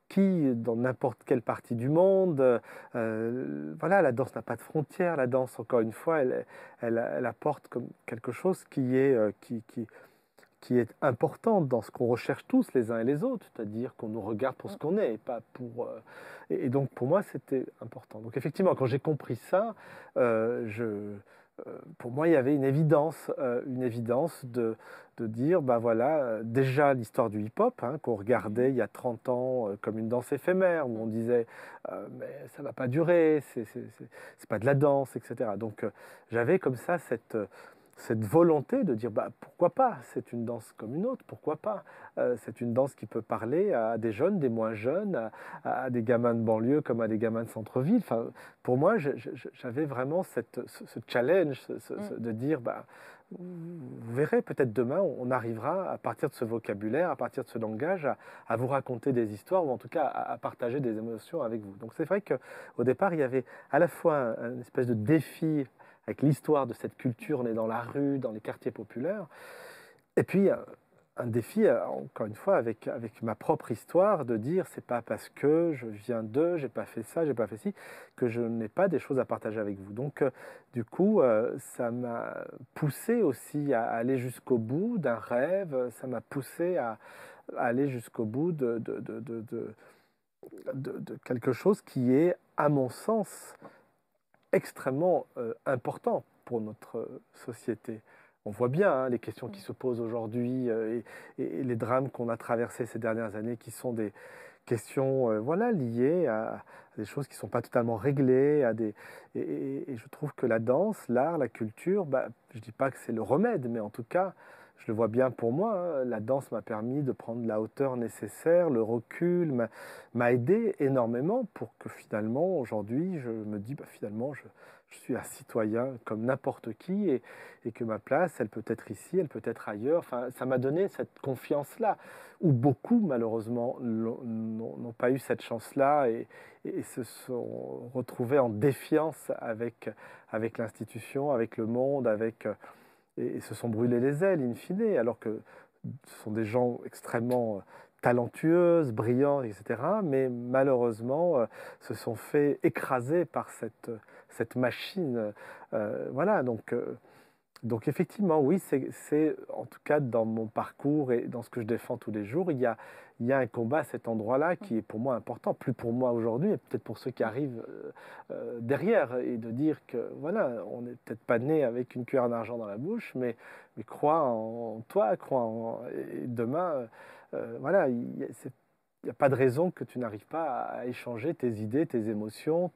qui, dans n'importe quelle partie du monde. Voilà, la danse n'a pas de frontières. La danse, encore une fois, elle apporte comme quelque chose qui est importante dans ce qu'on recherche tous les uns et les autres, c'est-à-dire qu'on nous regarde pour ce qu'on est, et pas pour... Et donc pour moi, c'était important. Donc effectivement, quand j'ai compris ça, pour moi, il y avait une évidence de dire, ben voilà, déjà l'histoire du hip-hop, hein, qu'on regardait il y a 30 ans comme une danse éphémère, où on disait, mais ça ne va pas durer, c'est pas de la danse, etc. Donc j'avais comme ça cette volonté de dire bah, pourquoi pas, c'est une danse comme une autre, pourquoi pas. C'est une danse qui peut parler à des jeunes, des moins jeunes, à des gamins de banlieue comme à des gamins de centre-ville. Enfin, pour moi, j'avais vraiment ce challenge de dire bah, vous verrez, peut-être demain, on arrivera à partir de ce vocabulaire, à partir de ce langage, à vous raconter des histoires ou en tout cas à partager des émotions avec vous. Donc c'est vrai qu'au départ, il y avait à la fois une espèce de défi avec l'histoire de cette culture née dans la rue, dans les quartiers populaires. Et puis, un défi, encore une fois, avec ma propre histoire, de dire, c'est pas parce que je viens d'eux, j'ai pas fait ça, j'ai pas fait ci, que je n'ai pas des choses à partager avec vous. Donc, du coup, ça m'a poussé aussi à aller jusqu'au bout d'un rêve, ça m'a poussé à aller jusqu'au bout de quelque chose qui est, à mon sens, extrêmement important pour notre société. On voit bien hein, les questions qui se posent aujourd'hui et les drames qu'on a traversés ces dernières années qui sont des questions voilà, liées à des choses qui ne sont pas totalement réglées. Et je trouve que la danse, l'art, la culture, bah, je ne dis pas que c'est le remède, mais en tout cas, je le vois bien pour moi, hein, la danse m'a permis de prendre la hauteur nécessaire, le recul, m'a aidé énormément pour que finalement, aujourd'hui, je me dis, bah, finalement, je suis un citoyen comme n'importe qui et que ma place, elle peut être ici, elle peut être ailleurs. Enfin, ça m'a donné cette confiance-là, où beaucoup, malheureusement, n'ont pas eu cette chance-là et se sont retrouvés en défiance avec l'institution, avec le monde, et se sont brûlés les ailes, in fine, alors que ce sont des gens extrêmement talentueux, brillants, etc., mais malheureusement se sont fait écraser par cette machine. Voilà, donc effectivement, oui, c'est en tout cas dans mon parcours et dans ce que je défends tous les jours, il y a un combat à cet endroit-là qui est pour moi important, plus pour moi aujourd'hui, et peut-être pour ceux qui arrivent derrière, et de dire que voilà, on n'est peut-être pas né avec une cuillère d'argent dans la bouche, mais crois en toi, et demain, voilà, il n'y a pas de raison que tu n'arrives pas à échanger tes idées, tes émotions,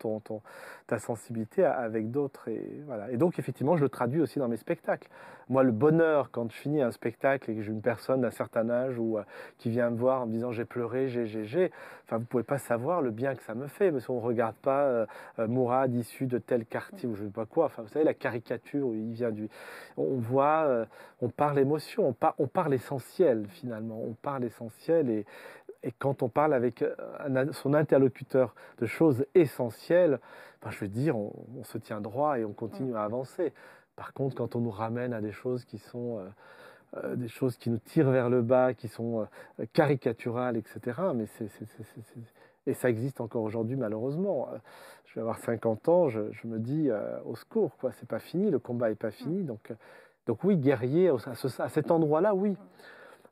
ta sensibilité avec d'autres. Et, voilà. Et donc, effectivement, je le traduis aussi dans mes spectacles. Moi, le bonheur, quand je finis un spectacle et que j'ai une personne d'un certain âge ou qui vient me voir en me disant j'ai pleuré, enfin, vous ne pouvez pas savoir le bien que ça me fait, parce qu'on ne regarde pas Mourad issu de tel quartier ou je ne sais pas quoi. Enfin, vous savez, la caricature, il vient du... On voit, on parle émotion, on parle essentiel finalement, on parle essentiel et quand on parle avec son interlocuteur de choses essentielles, ben, je veux dire, on se tient droit et on continue à avancer. Par contre, quand on nous ramène à des choses qui sont des choses qui nous tirent vers le bas, qui sont caricaturales, etc., mais Et ça existe encore aujourd'hui, malheureusement. Je vais avoir 50 ans, je me dis, au secours, quoi, c'est pas fini, le combat est pas fini. Donc oui, guerrier, à cet endroit-là, oui.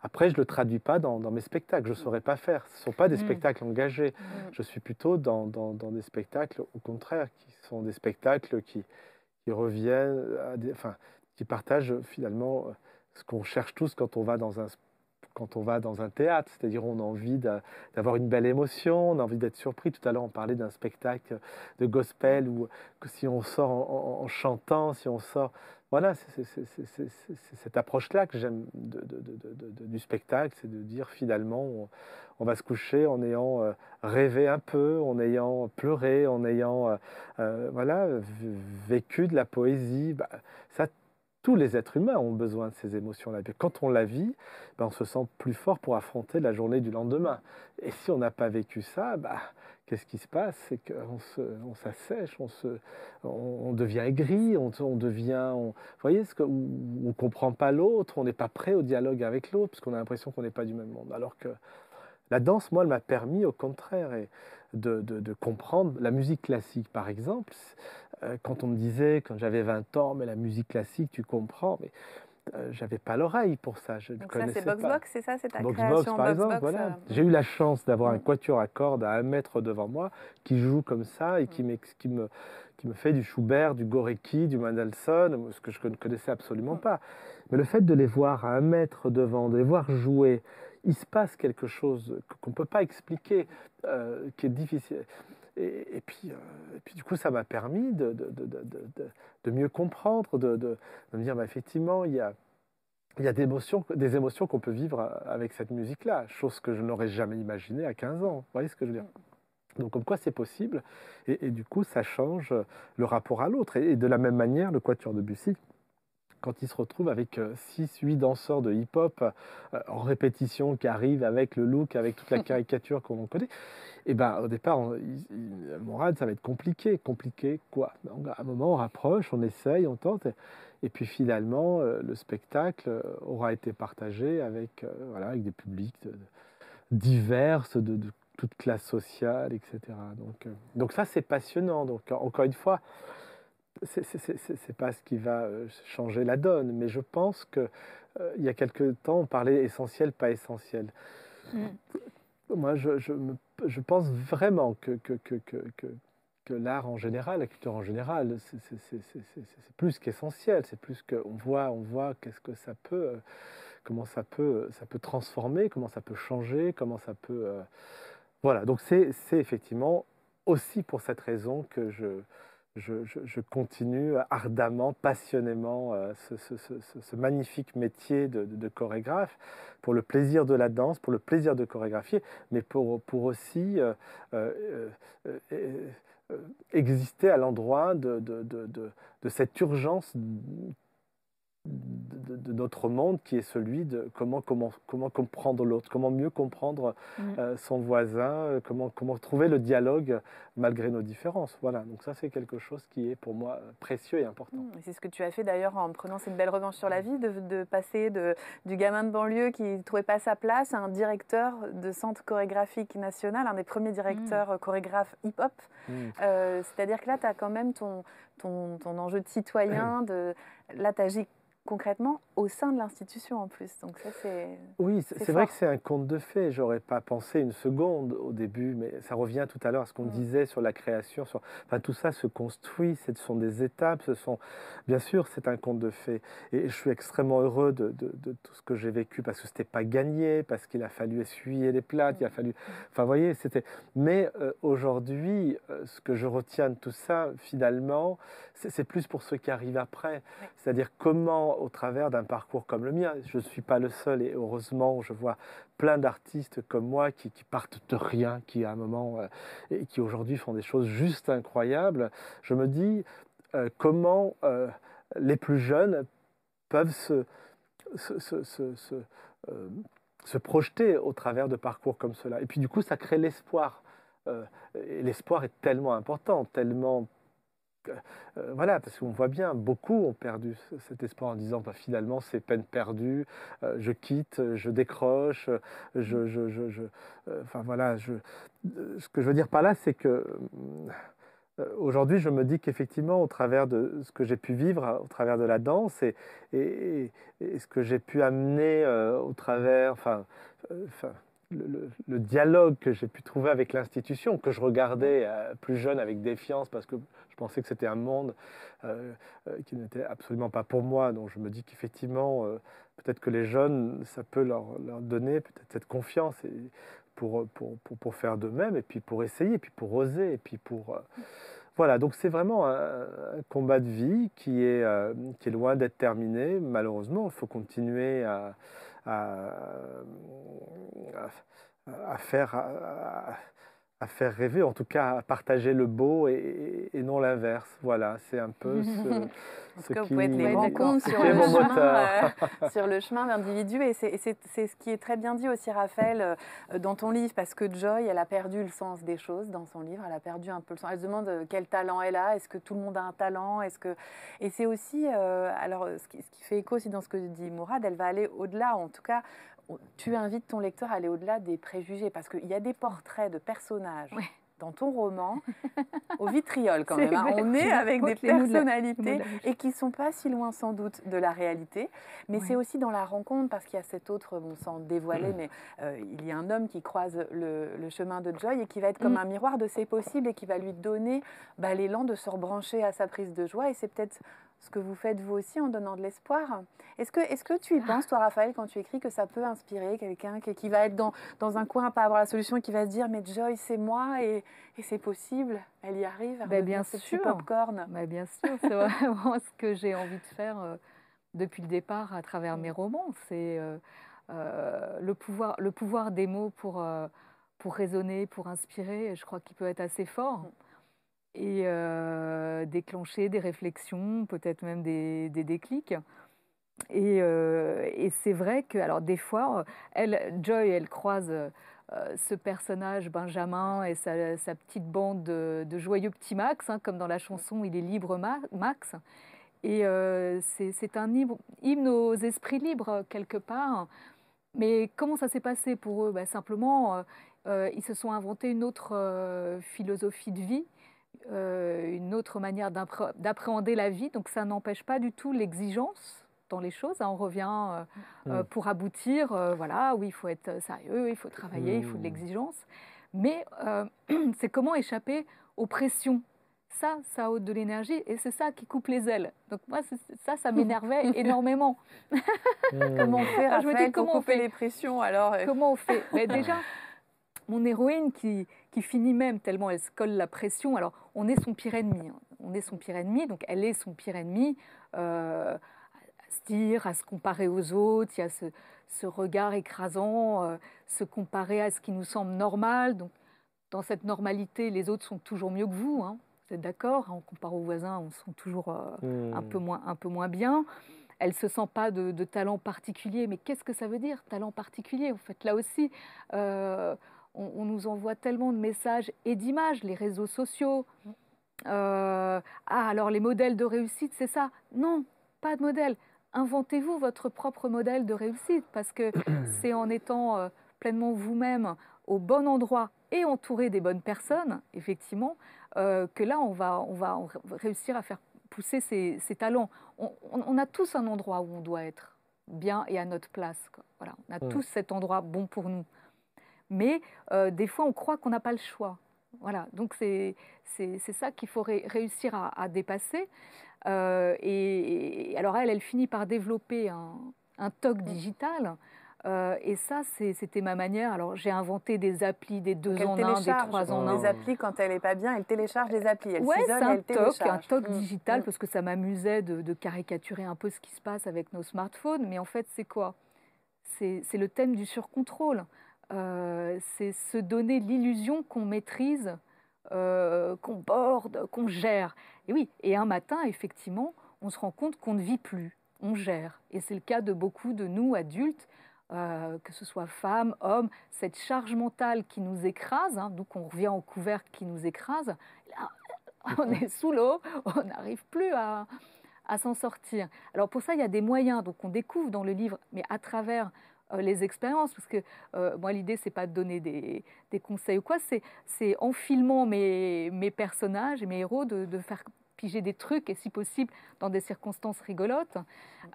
Après, je ne le traduis pas dans mes spectacles, je ne saurais pas faire. Ce ne sont pas des spectacles engagés. Je suis plutôt dans des spectacles, au contraire, qui sont des spectacles qui reviennent, enfin, qui partagent finalement ce qu'on cherche tous quand on va dans un théâtre, c'est-à-dire on a envie d'avoir une belle émotion, on a envie d'être surpris. Tout à l'heure, on parlait d'un spectacle de gospel où que si on sort en chantant, si on sort... Voilà, c'est cette approche-là que j'aime du spectacle, c'est de dire finalement, on va se coucher en ayant rêvé un peu, en ayant pleuré, en ayant voilà, vécu de la poésie. Bah, ça, tous les êtres humains ont besoin de ces émotions-là. Quand on la vit, ben, on se sent plus fort pour affronter la journée du lendemain. Et si on n'a pas vécu ça, bah, qu'est-ce qui se passe? C'est qu'on s'assèche, on devient aigri, on devient... vous voyez, on ne comprend pas l'autre, on n'est pas prêt au dialogue avec l'autre, parce qu'on a l'impression qu'on n'est pas du même monde. Alors que la danse, moi, elle m'a permis, au contraire, de comprendre la musique classique, par exemple. Quand on me disait, quand j'avais 20 ans, mais la musique classique, tu comprends, mais j'avais pas l'oreille pour ça. Je Donc connaissais ça, c'est pas. Box, c'est ça, c'est ta Box, création par exemple, voilà. J'ai eu la chance d'avoir un quatuor à cordes à 1 mètre devant moi, qui joue comme ça et qui me fait du Schubert, du Gorecki, du Mendelssohn, ce que je ne connaissais absolument pas. Mais le fait de les voir à 1 mètre devant, de les voir jouer, il se passe quelque chose qu'on ne peut pas expliquer, qui est difficile. Et puis, du coup, ça m'a permis de mieux comprendre, de me dire, bah, effectivement, il y a des émotions qu'on peut vivre avec cette musique-là, chose que je n'aurais jamais imaginée à 15 ans. Vous voyez ce que je veux dire? Donc, comme quoi c'est possible, et du coup, ça change le rapport à l'autre. Et de la même manière, le Quatuor de Debussy, quand il se retrouve avec 6-8 danseurs de hip-hop en répétition, qui arrivent avec le look, avec toute la caricature qu'on connaît, et ben au départ, Morad, ça va être compliqué. Compliqué quoi? À un moment, on rapproche, on essaye, on tente, et puis finalement, le spectacle aura été partagé avec, voilà, avec des publics divers, de toute classe sociale, etc. Donc ça, c'est passionnant. Donc encore une fois, c'est pas ce qui va changer la donne, mais je pense que il y a quelque temps, on parlait essentiel, pas essentiel. Moi, je pense vraiment que l'art en général, la culture en général, c'est plus qu'essentiel. C'est plus qu'on voit qu'est-ce que ça peut, comment ça peut transformer, comment ça peut changer, comment ça peut... Voilà, donc c'est effectivement aussi pour cette raison que je continue ardemment, passionnément ce magnifique métier de chorégraphe, pour le plaisir de la danse, pour le plaisir de chorégraphier, mais pour aussi exister à l'endroit de cette urgence de notre monde, qui est celui de comment comprendre l'autre, comment mieux comprendre son voisin, comment trouver le dialogue malgré nos différences. Voilà, donc ça c'est quelque chose qui est pour moi précieux et important. C'est ce que tu as fait d'ailleurs en prenant cette belle revanche sur la vie, de passer du gamin de banlieue qui ne trouvait pas sa place à un directeur de centre chorégraphique national, un des premiers directeurs chorégraphes hip-hop. C'est-à-dire que là, tu as quand même ton enjeu de citoyen, là, tu agis concrètement au sein de l'institution en plus. Donc ça, oui, c'est vrai que c'est un conte de fées. J'aurais pas pensé une seconde au début, mais ça revient tout à l'heure à ce qu'on disait sur la création. Enfin, tout ça se construit, ce sont des étapes. Bien sûr, c'est un conte de fées. Et je suis extrêmement heureux de tout ce que j'ai vécu, parce que c'était pas gagné, parce qu'il a fallu essuyer les plâtres, il a fallu... Enfin, vous voyez, c'était... Mais aujourd'hui, ce que je retiens de tout ça, finalement, c'est plus pour ceux qui arrivent après. C'est-à-dire comment, au travers d'un parcours comme le mien, je ne suis pas le seul, et heureusement, je vois plein d'artistes comme moi qui partent de rien, qui à un moment, et qui aujourd'hui font des choses juste incroyables. Je me dis comment les plus jeunes peuvent se projeter au travers de parcours comme cela. Et puis du coup, ça crée l'espoir. Et l'espoir est tellement important, tellement voilà, parce qu'on voit bien, beaucoup ont perdu cet espoir en disant, bah, finalement, c'est peine perdue, je quitte, je décroche, enfin voilà, ce que je veux dire par là, c'est que aujourd'hui, je me dis qu'effectivement, au travers de ce que j'ai pu vivre, au travers de la danse et ce que j'ai pu amener au travers, enfin, le dialogue que j'ai pu trouver avec l'institution, que je regardais plus jeune avec défiance parce que je pensais que c'était un monde qui n'était absolument pas pour moi. Donc je me dis qu'effectivement, peut-être que les jeunes, ça peut leur donner peut-être cette confiance pour faire d'eux-mêmes et puis pour essayer, et puis pour oser, et puis pour... Voilà, donc c'est vraiment un combat de vie qui est loin d'être terminé. Malheureusement, il faut continuer à, à faire, à faire rêver, en tout cas à partager le beau et non l'inverse. Voilà, c'est un peu ce que vous pouvez être les rencontres sur le chemin d'individus. Et c'est ce qui est très bien dit aussi, Raphaël, dans ton livre, parce que Joy, elle a perdu le sens des choses dans son livre. Elle a perdu un peu le sens. Elle se demande quel talent elle a. Est-ce que tout le monde a un talent? Et c'est aussi, alors, ce qui fait écho aussi dans ce que dit Mourad, elle va aller au-delà, en tout cas, tu invites ton lecteur à aller au-delà des préjugés, parce qu'il y a des portraits de personnages dans ton roman, au vitriol quand même. Hein. On est avec des personnalités et qui ne sont pas si loin sans doute de la réalité. Mais c'est aussi dans la rencontre, parce qu'il y a cet autre, bon, sans dévoiler, mais il y a un homme qui croise le chemin de Joy et qui va être comme un miroir de ses possibles et qui va lui donner l'élan de se rebrancher à sa prise de joie. Et c'est peut-être ce que vous faites vous aussi en donnant de l'espoir. Est-ce que tu y penses, toi, Raphaël, quand tu écris, que ça peut inspirer quelqu'un qui va être dans un coin, pas avoir la solution, et qui va se dire « mais Joy, c'est moi et c'est possible, elle y arrive ». Bien sûr, popcorn. Bien sûr, c'est vraiment ce que j'ai envie de faire depuis le départ à travers mes romans. C'est le pouvoir des mots pour raisonner, pour inspirer. Je crois qu'il peut être assez fort. Et déclencher des réflexions, peut-être même des déclics. Et c'est vrai que, alors des fois, Joy, elle croise ce personnage Benjamin et sa petite bande de joyeux petits Max, hein, comme dans la chanson Il est libre Max. Et c'est un hymne aux esprits libres, quelque part. Mais comment ça s'est passé pour eux? Simplement, ils se sont inventés une autre philosophie de vie, une autre manière d'appréhender la vie. Donc ça n'empêche pas du tout l'exigence dans les choses. Hein. On revient pour aboutir, voilà, oui, il faut être sérieux, il faut travailler, il faut de l'exigence. Mais c'est comment échapper aux pressions. Ça ôte de l'énergie et c'est ça qui coupe les ailes. Donc moi, ça m'énervait énormément. Comment on fait, Raphaël, pour couper les pressions alors Comment on fait? Mais déjà, mon héroïne qui finit même tellement elle se colle la pression. Alors, on est son pire ennemi. Hein. On est son pire ennemi, donc elle est son pire ennemi. À se dire, à se comparer aux autres, il y a ce regard écrasant, se comparer à ce qui nous semble normal. Donc, dans cette normalité, les autres sont toujours mieux que vous. Hein. Vous êtes d'accord? On compare aux voisins, on se sent toujours un peu moins bien. Elle ne se sent pas de talent particulier. Mais qu'est-ce que ça veut dire, talent particulier? En fait, là aussi, on nous envoie tellement de messages et d'images, les réseaux sociaux. Alors les modèles de réussite, c'est ça? Non, pas de modèle. Inventez-vous votre propre modèle de réussite, parce que c'est en étant pleinement vous-même au bon endroit et entouré des bonnes personnes, effectivement, que là, on va réussir à faire pousser ses talents. On a tous un endroit où on doit être bien et à notre place. Quoi. Voilà, on a tous cet endroit bon pour nous. Mais des fois, on croit qu'on n'a pas le choix. Voilà, donc c'est ça qu'il faut réussir à dépasser. Et alors elle finit par développer un TOC digital. Et ça, c'était ma manière. Alors j'ai inventé des applis, des 2 en 1, des 3 en 1. Des applis, quand elle n'est pas bien, elle télécharge des applis. Elle s'isole, c'est un elle télécharge. TOC digital, parce que ça m'amusait de caricaturer un peu ce qui se passe avec nos smartphones. Mais en fait, c'est quoi? C'est le thème du surcontrôle. C'est se donner l'illusion qu'on maîtrise, qu'on borde, qu'on gère. Et oui, et un matin, effectivement, on se rend compte qu'on ne vit plus, on gère. Et c'est le cas de beaucoup de nous, adultes, que ce soit femmes, hommes, cette charge mentale qui nous écrase, hein, donc on revient au couvercle qui nous écrase. Là, On est sous l'eau, on n'arrive plus à s'en sortir. Alors pour ça, il y a des moyens, donc on découvre dans le livre, mais à travers les expériences, parce que moi l'idée c'est pas de donner des conseils ou quoi, c'est en filmant mes personnages et mes héros de faire piger des trucs et si possible dans des circonstances rigolotes,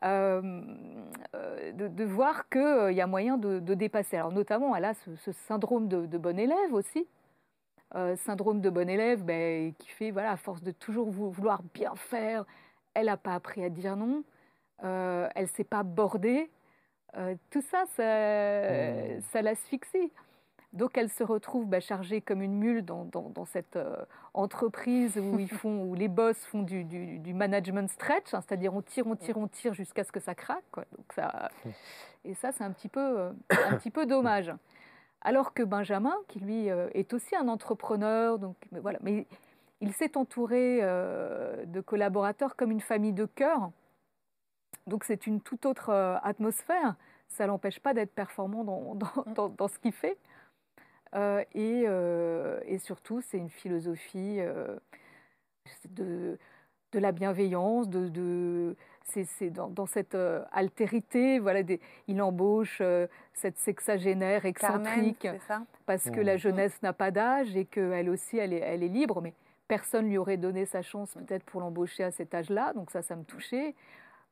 de voir qu'il y a moyen de dépasser. Alors notamment elle a ce syndrome de bon élève aussi, syndrome de bon élève qui fait, voilà, à force de toujours vouloir bien faire, elle n'a pas appris à dire non, elle ne s'est pas bordée. Tout ça, ça l'asphyxie. Donc elle se retrouve chargée comme une mule dans cette entreprise où les boss font du management stretch, hein, c'est-à-dire on tire jusqu'à ce que ça craque, quoi. Donc et ça, c'est un petit peu dommage. Alors que Benjamin, qui lui est aussi un entrepreneur, donc, voilà, mais il s'est entouré de collaborateurs comme une famille de cœur. Donc c'est une toute autre atmosphère. Ça ne l'empêche pas d'être performant dans ce qu'il fait. Et surtout, c'est une philosophie de la bienveillance, c'est dans cette altérité. Voilà, il embauche cette sexagénaire excentrique Carmen, c'est ça ? parce que la jeunesse n'a pas d'âge et qu'elle aussi, elle est libre. Mais personne ne lui aurait donné sa chance peut-être pour l'embaucher à cet âge-là. Donc ça me touchait.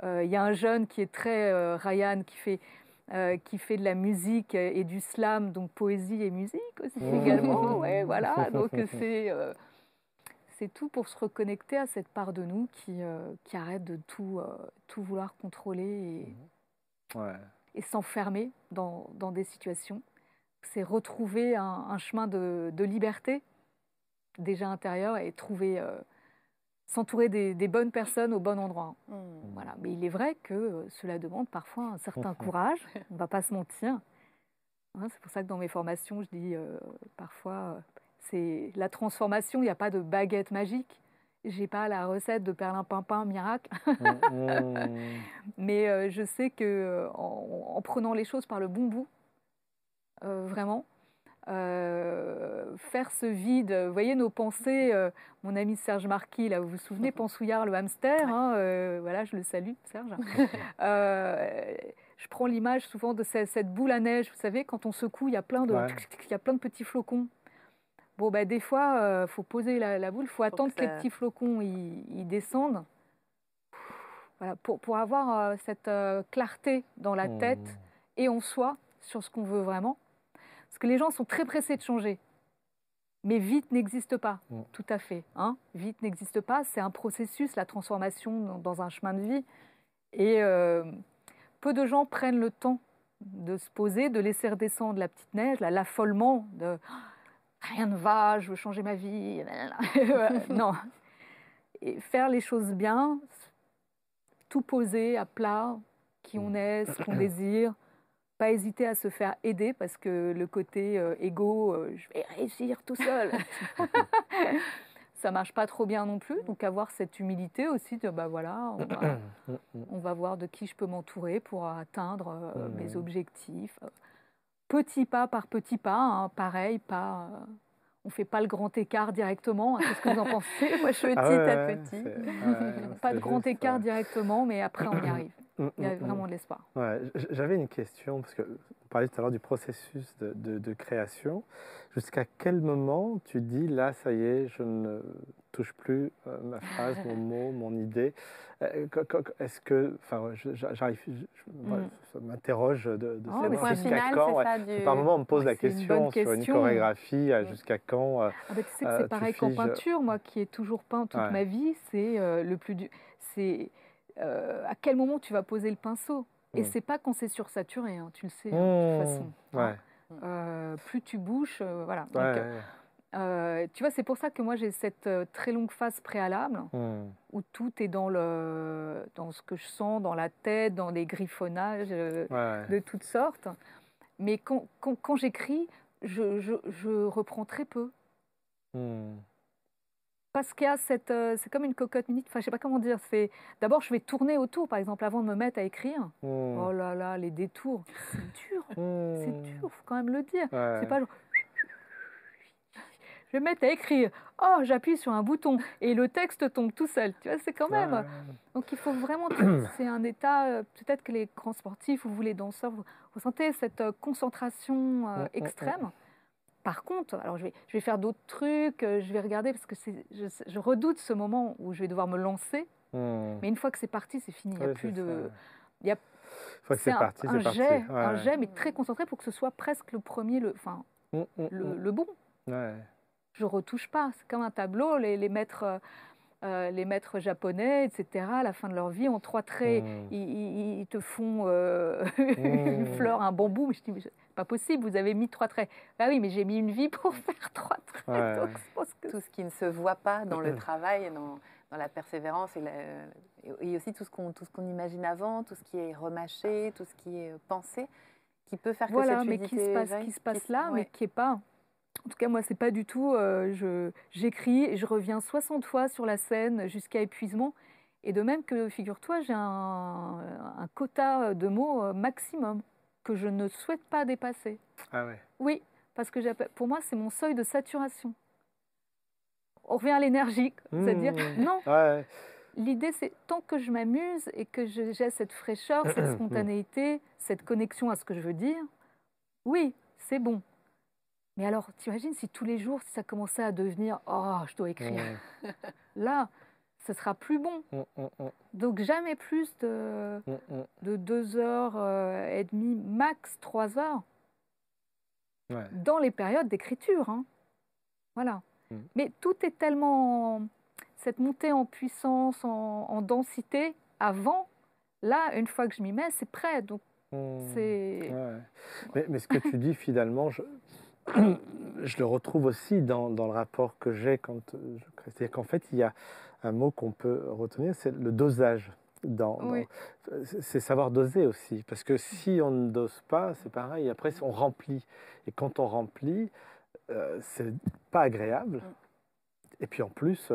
Il y a un jeune qui est très Ryan, qui fait de la musique et du slam, donc poésie et musique aussi également. Ouais, voilà. Donc c'est tout pour se reconnecter à cette part de nous qui arrête de tout vouloir contrôler et s'enfermer dans des situations. C'est retrouver un chemin de liberté déjà intérieur et s'entourer des bonnes personnes au bon endroit. Voilà. Mais il est vrai que cela demande parfois un certain courage, on ne va pas se mentir. Hein, c'est pour ça que dans mes formations, je dis parfois, c'est la transformation, il n'y a pas de baguette magique. Je n'ai pas la recette de perlimpinpin miracle. Mais je sais qu'en prenant les choses par le bon bout, vraiment, faire ce vide. Vous voyez nos pensées, mon ami Serge Marquis, là, vous vous souvenez, Pansouillard le hamster, hein, voilà, je le salue, Serge. Je prends l'image souvent de cette boule à neige, vous savez, quand on secoue, il y a plein de petits flocons. Bon, des fois, il faut poser la boule, il faut attendre que les petits flocons ils descendent. Voilà, pour avoir cette clarté dans la tête et en soi sur ce qu'on veut vraiment. Parce que les gens sont très pressés de changer. Mais vite n'existe pas, tout à fait. Hein, vite n'existe pas, c'est un processus, la transformation dans un chemin de vie. Et peu de gens prennent le temps de se poser, de laisser redescendre la petite neige, l'affolement de « rien ne va, je veux changer ma vie ». Non. Et faire les choses bien, tout poser à plat, qui on est, ce qu'on désire. Pas hésiter à se faire aider parce que le côté égo, je vais réussir tout seul, ça marche pas trop bien non plus. Donc avoir cette humilité aussi de voilà, on va voir de qui je peux m'entourer pour atteindre mes objectifs. Petit pas par petit pas, hein, pareil, on fait pas le grand écart directement. Hein, qu'est-ce que vous en pensez? Moi, je suis petit à petit. Pas de grand écart directement, mais après on y arrive. Il y a vraiment de l'espoir. Ouais, j'avais une question, parce qu'on parlait tout à l'heure du processus de création. Jusqu'à quel moment tu dis, là, ça y est, je ne touche plus ma phrase, mon mot, mon idée? Est-ce que, enfin, ça m'interroge de savoir jusqu'à quand. Par moment, on me pose la question sur une chorégraphie, jusqu'à quand tu sais que c'est pareil qu'en peinture, moi qui ai toujours peint toute ma vie, c'est le plus dur. C'est à quel moment tu vas poser le pinceau. Et c'est pas quand c'est sursaturé, hein, tu le sais, de toute façon. Plus tu bouges, voilà. Donc, tu vois, c'est pour ça que moi j'ai cette très longue phase préalable où tout est dans ce que je sens, dans la tête, dans les griffonnages de toutes sortes. Mais quand j'écris, je reprends très peu. Parce qu'il y a c'est comme une cocotte minute, enfin je sais pas comment dire, d'abord je vais tourner autour, par exemple, avant de me mettre à écrire. Oh là là, les détours, c'est dur, faut quand même le dire. C'est pas genre, je vais me mettre à écrire. Oh, j'appuie sur un bouton et le texte tombe tout seul. Tu vois, c'est quand même. Ouais. Donc il faut vraiment. C'est un état. Peut-être que les grands sportifs ou vous les danseurs, vous ressentez cette concentration extrême. Par contre, alors je vais faire d'autres trucs, je vais regarder parce que je redoute ce moment où je vais devoir me lancer. Mais une fois que c'est parti, c'est fini. Il n'y a plus de. Il y a, une fois que c'est parti, c'est parti. Un jet, mais très concentré pour que ce soit presque le premier, le bon. Ouais. Je ne retouche pas. C'est comme un tableau. Les maîtres japonais, etc., à la fin de leur vie, en 3 traits, ils te font une fleur, un bambou. Mais je dis, mais c'est pas possible, vous avez mis 3 traits. Bah oui, mais j'ai mis une vie pour faire 3 traits. Ouais. Donc, je pense que... Tout ce qui ne se voit pas dans le travail, dans la persévérance et aussi tout ce qu'on imagine avant, tout ce qui est remâché, tout ce qui est pensé, qui peut faire que cette fluidité qui se passe là, mais qui n'est pas... En tout cas, moi, c'est pas du tout... j'écris et je reviens 60 fois sur la scène jusqu'à épuisement. Et de même que, figure-toi, j'ai un quota de mots maximum que je ne souhaite pas dépasser. Ah ouais. Oui, parce que pour moi, c'est mon seuil de saturation. On revient à l'énergie, c'est-à-dire, non, l'idée, c'est tant que je m'amuse et que j'ai cette fraîcheur, cette spontanéité, cette connexion à ce que je veux dire, oui, c'est bon. Mais alors, t'imagines si tous les jours, ça commençait à devenir « Oh, je dois écrire ». Là, ce sera plus bon. Donc, jamais plus de 2h30, max 3 heures, dans les périodes d'écriture. Hein. Voilà. Mais tout est tellement... Cette montée en puissance, en densité, avant, là, une fois que je m'y mets, c'est prêt. Donc, c'est... Mais ce que tu dis, finalement, je le retrouve aussi dans le rapport que j'ai quand je crée. C'est-à-dire qu'en fait, il y a un mot qu'on peut retenir, c'est le dosage. C'est savoir doser aussi. Parce que si on ne dose pas, c'est pareil. Après, on remplit. Et quand on remplit, c'est pas agréable. Et puis en plus,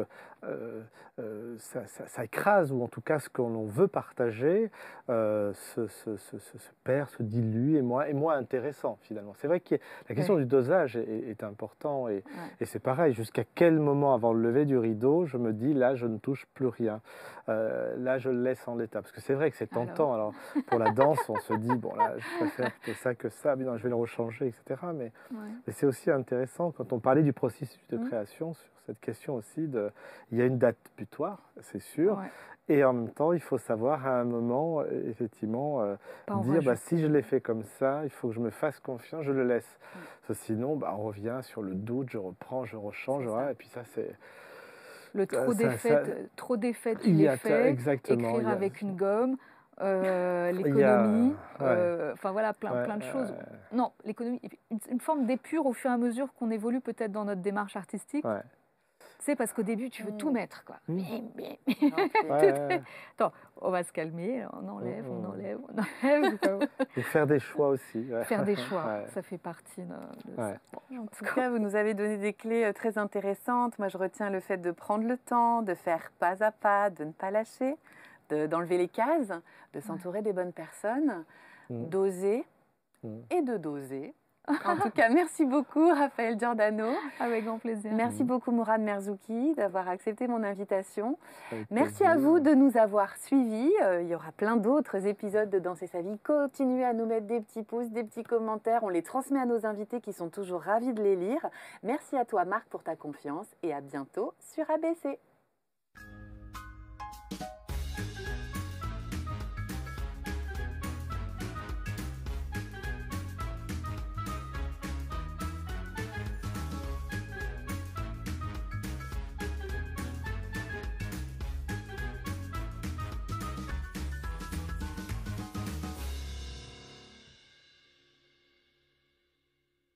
ça écrase, ou en tout cas ce que l'on veut partager se perd, se dilue, et moins intéressant finalement. C'est vrai que la question du dosage est importante, et c'est pareil, jusqu'à quel moment avant le lever du rideau, je me dis là je ne touche plus rien, là je le laisse en l'état, parce que c'est vrai que c'est tentant. Alors pour la danse, on se dit, bon là je préfère plutôt ça que ça, mais non, je vais le rechanger, etc. Mais c'est aussi intéressant quand on parlait du processus de création, sur cette question aussi il y a une date butoir, c'est sûr, et en même temps, il faut savoir à un moment, effectivement, dire si je l'ai fait comme ça, il faut que je me fasse confiance, je le laisse. Parce que sinon, on revient sur le doute, je reprends, je rechange, et puis ça, c'est... Le trop d'effets, tu les fais, écrire avec une gomme, l'économie, enfin voilà, plein de choses. Non, l'économie, une forme d'épure au fur et à mesure qu'on évolue peut-être dans notre démarche artistique. C'est parce qu'au début, tu veux tout mettre, quoi. Attends, on va se calmer, on enlève. Et faire des choix aussi. Faire des choix, ça fait partie de ça. En tout cas, vous nous avez donné des clés très intéressantes. Moi, je retiens le fait de prendre le temps, de faire pas à pas, de ne pas lâcher, d'enlever les cases, de s'entourer des bonnes personnes, d'oser et de doser. En tout cas, merci beaucoup Raphaël Giordano. Avec grand plaisir. Merci beaucoup Mourad Merzouki d'avoir accepté mon invitation. Merci à vous de nous avoir suivis. Il y aura plein d'autres épisodes de Danser sa vie. Continuez à nous mettre des petits pouces, des petits commentaires. On les transmet à nos invités qui sont toujours ravis de les lire. Merci à toi Marc pour ta confiance et à bientôt sur ABC.